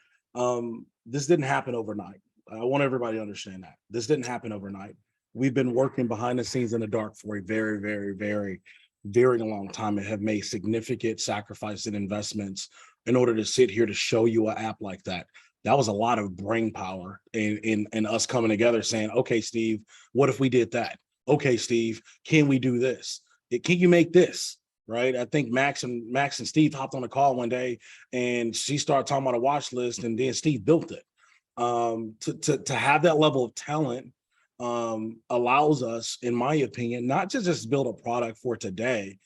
This didn't happen overnight. I want everybody to understand that this didn't happen overnight. we've been working behind the scenes in the dark for a very, very, very, very long time and have made significant sacrifices and investments in order to sit here to show you an app like that. That was a lot of brain power in us coming together saying, okay, Steve, what if we did that? Okay, Steve, can we do this? Can you make this? Right? I think Max and Steve hopped on a call one day and she started talking about a watch list and then Steve built it. To have that level of talent allows us, in my opinion, not to just build a product for today,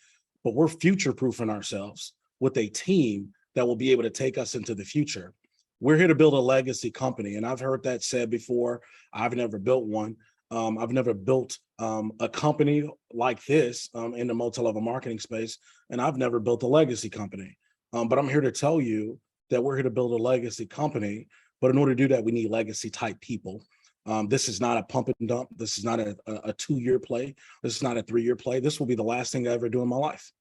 but we're future-proofing ourselves with a team that will be able to take us into the future. We're here to build a legacy company. And I've heard that said before. I've never built one. I've never built a company like this in the multi-level marketing space, and I've never built a legacy company. But I'm here to tell you that we're here to build a legacy company. But in order to do that, we need legacy type people. This is not a pump and dump. This is not a 2-year play. This is not a 3-year play. This will be the last thing I ever do in my life.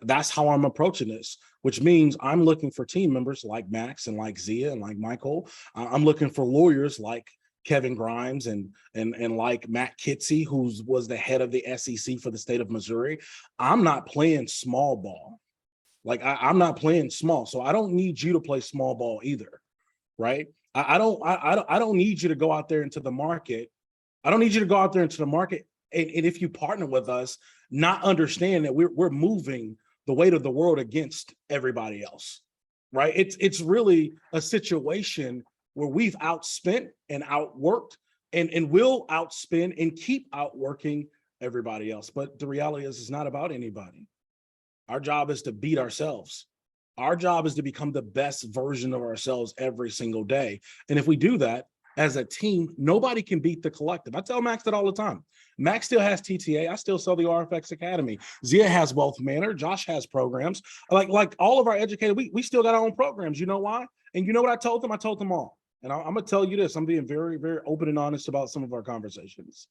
That's how I'm approaching this, which means I'm looking for team members like Max and like Zia and like Michael. I'm looking for lawyers like Kevin Grimes and like Matt Kitsey, who was the head of the SEC for the state of Missouri. I'm not playing small ball. Like I'm not playing small. So I don't need you to play small ball either, right? I don't need you to go out there into the market. I don't need you to go out there into the market. And if you partner with us, not understand that we're moving the weight of the world against everybody else, right? It's really a situation where we've outspent and outworked and will outspend and keep outworking everybody else. But the reality is, it's not about anybody. Our job is to beat ourselves. Our job is to become the best version of ourselves every single day. And if we do that as a team, nobody can beat the collective. I tell Max that all the time. Max still has TTA. I still sell the RFX Academy. Zia has Wealth Manor. Josh has programs. Like all of our educators, we still got our own programs. You know why? And you know what I told them? I told them all. And I'm going to tell you this. I'm being very, very open and honest about some of our conversations.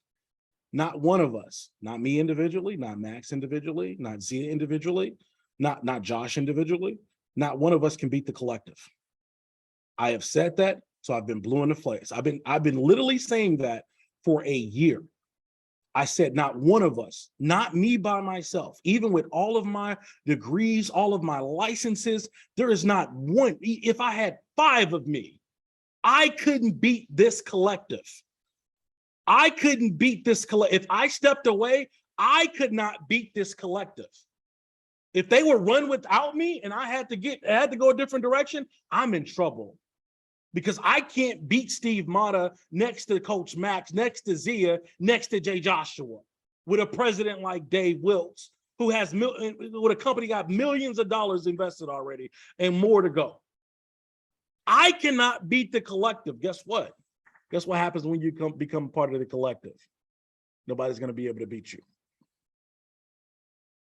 Not one of us, not me individually, not Max individually, not Zia individually, not Josh individually, not one of us can beat the collective. I have said that, so I've been blue in the face. I've been literally saying that for a year. I said, not one of us, not me by myself, even with all of my degrees, all of my licenses, there is not one. If I had 5 of me, I couldn't beat this collective. I couldn't beat this collective. If I stepped away, I could not beat this collective. If they would run without me and I had to go a different direction, I'm in trouble. Because I can't beat Steve Mata next to Coach Max, next to Zia, next to Jay Joshua, with a president like Dave Wilkes, who has with a company got millions of dollars invested already and more to go. I cannot beat the collective. Guess what? Guess what happens when you become part of the collective? Nobody's going to be able to beat you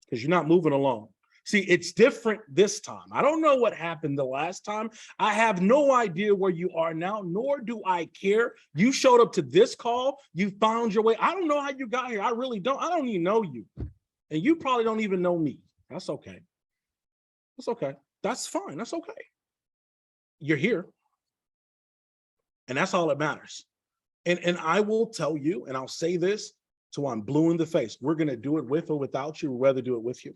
because you're not moving along. See, it's different this time. I don't know what happened the last time. I have no idea where you are now, nor do I care. You showed up to this call. You found your way. I don't know how you got here. I really don't. I don't even know you. And you probably don't even know me. That's okay. That's okay. That's fine. That's okay. You're here. And that's all that matters. And I will tell you, and I'll say this till I'm blue in the face. We're going to do it with or without you. We'd rather do it with you.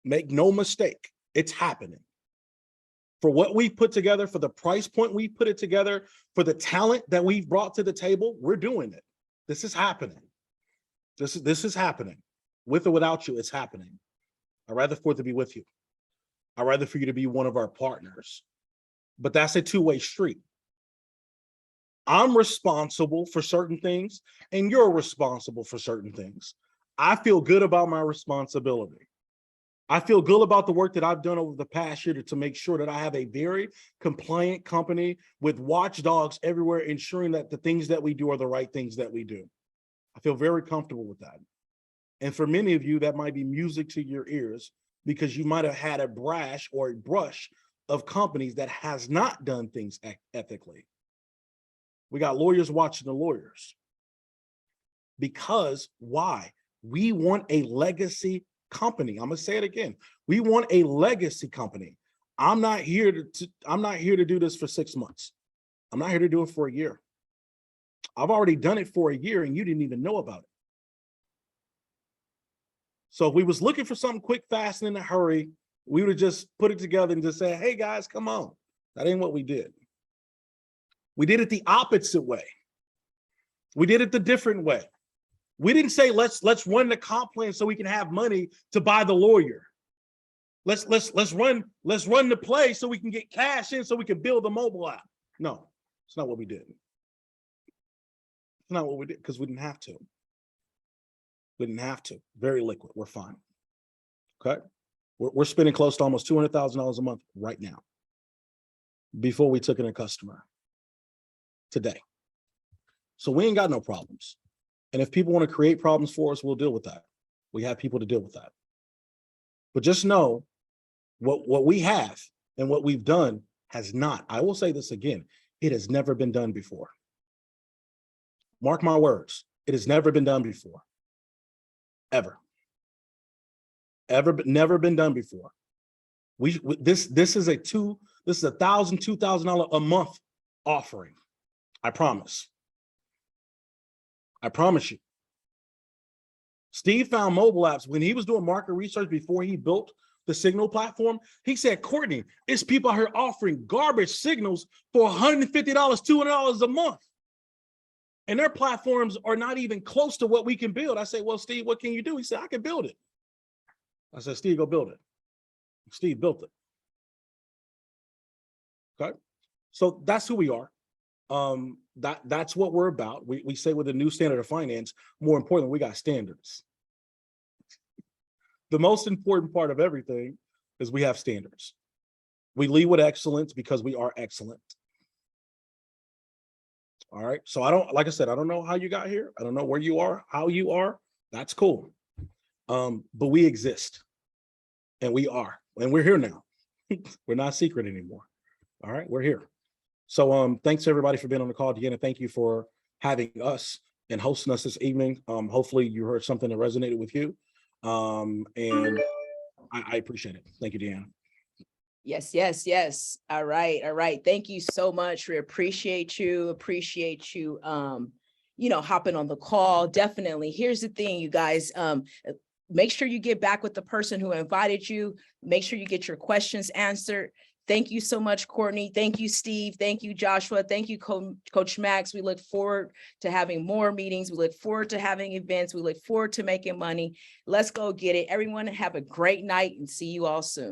Make no mistake, it's happening. For what we put together, for the price point we put it together, for the talent that we've brought to the table, we're doing it. This is happening. This is happening. With or without you, it's happening. I'd rather for it to be with you. I'd rather for you to be one of our partners. But that's a two-way street. I'm responsible for certain things, and you're responsible for certain things. I feel good about my responsibility. I feel good about the work that I've done over the past year to make sure that I have a very compliant company with watchdogs everywhere, ensuring that the things that we do are the right things that we do. I feel very comfortable with that. And for many of you, that might be music to your ears because you might have had a brush of companies that has not done things ethically. We got lawyers watching the lawyers. Because why? We want a legacy company. I'm gonna say it again. We want a legacy company. I'm not here to do this for 6 months. I'm not here to do it for a year. I've already done it for a year and you didn't even know about it. So if we was looking for something quick, fast, and in a hurry, we would have just put it together and just say, hey guys, come on. That ain't what we did. We did it the opposite way. We did it the different way. We didn't say, let's run the comp plan so we can have money to buy the lawyer. Let's run the play so we can get cash in so we can build the mobile app. No, it's not what we did. It's not what we did because we didn't have to. We didn't have to. Very liquid. We're fine. Okay. We're spending close to almost $200,000 a month right now before we took in a customer today. So we ain't got no problems. And if people want to create problems for us, we'll deal with that. We have people to deal with that. But just know what we have and what we've done has not, I will say this again, it has never been done before. Mark my words, it has never been done before. Ever. Never been done before. This is a $1,000, $2,000 a month offering. I promise. I promise you. Steve found mobile apps when he was doing market research before he built the Signal platform. He said, Courtney, it's people out here offering garbage signals for $150, $200 a month. And their platforms are not even close to what we can build. I said, well, Steve, what can you do? He said, I can build it. I said, Steve, go build it. Steve built it. Okay. So that's who we are. That's what we're about. We say with the new standard of finance, more importantly, we got standards. The most important part of everything is we have standards. We lead with excellence because we are excellent. All right. So like I said, I don't know how you got here. I don't know where you are, how you are. That's cool. But we exist and we're here now. We're not secret anymore. All right. We're here. So thanks everybody for being on the call. Deanna, thank you for having us and hosting us this evening. Hopefully you heard something that resonated with you. And I appreciate it. Thank you, Deanna. Yes, yes, yes. All right, all right. Thank you so much. We appreciate you. Hopping on the call. Definitely. Here's the thing, you guys. Make sure you get back with the person who invited you. Make sure you get your questions answered. Thank you so much, Courtney. Thank you, Steve. Thank you, Joshua. Thank you, Coach Max. We look forward to having more meetings. We look forward to having events. We look forward to making money. Let's go get it. Everyone have a great night and see you all soon.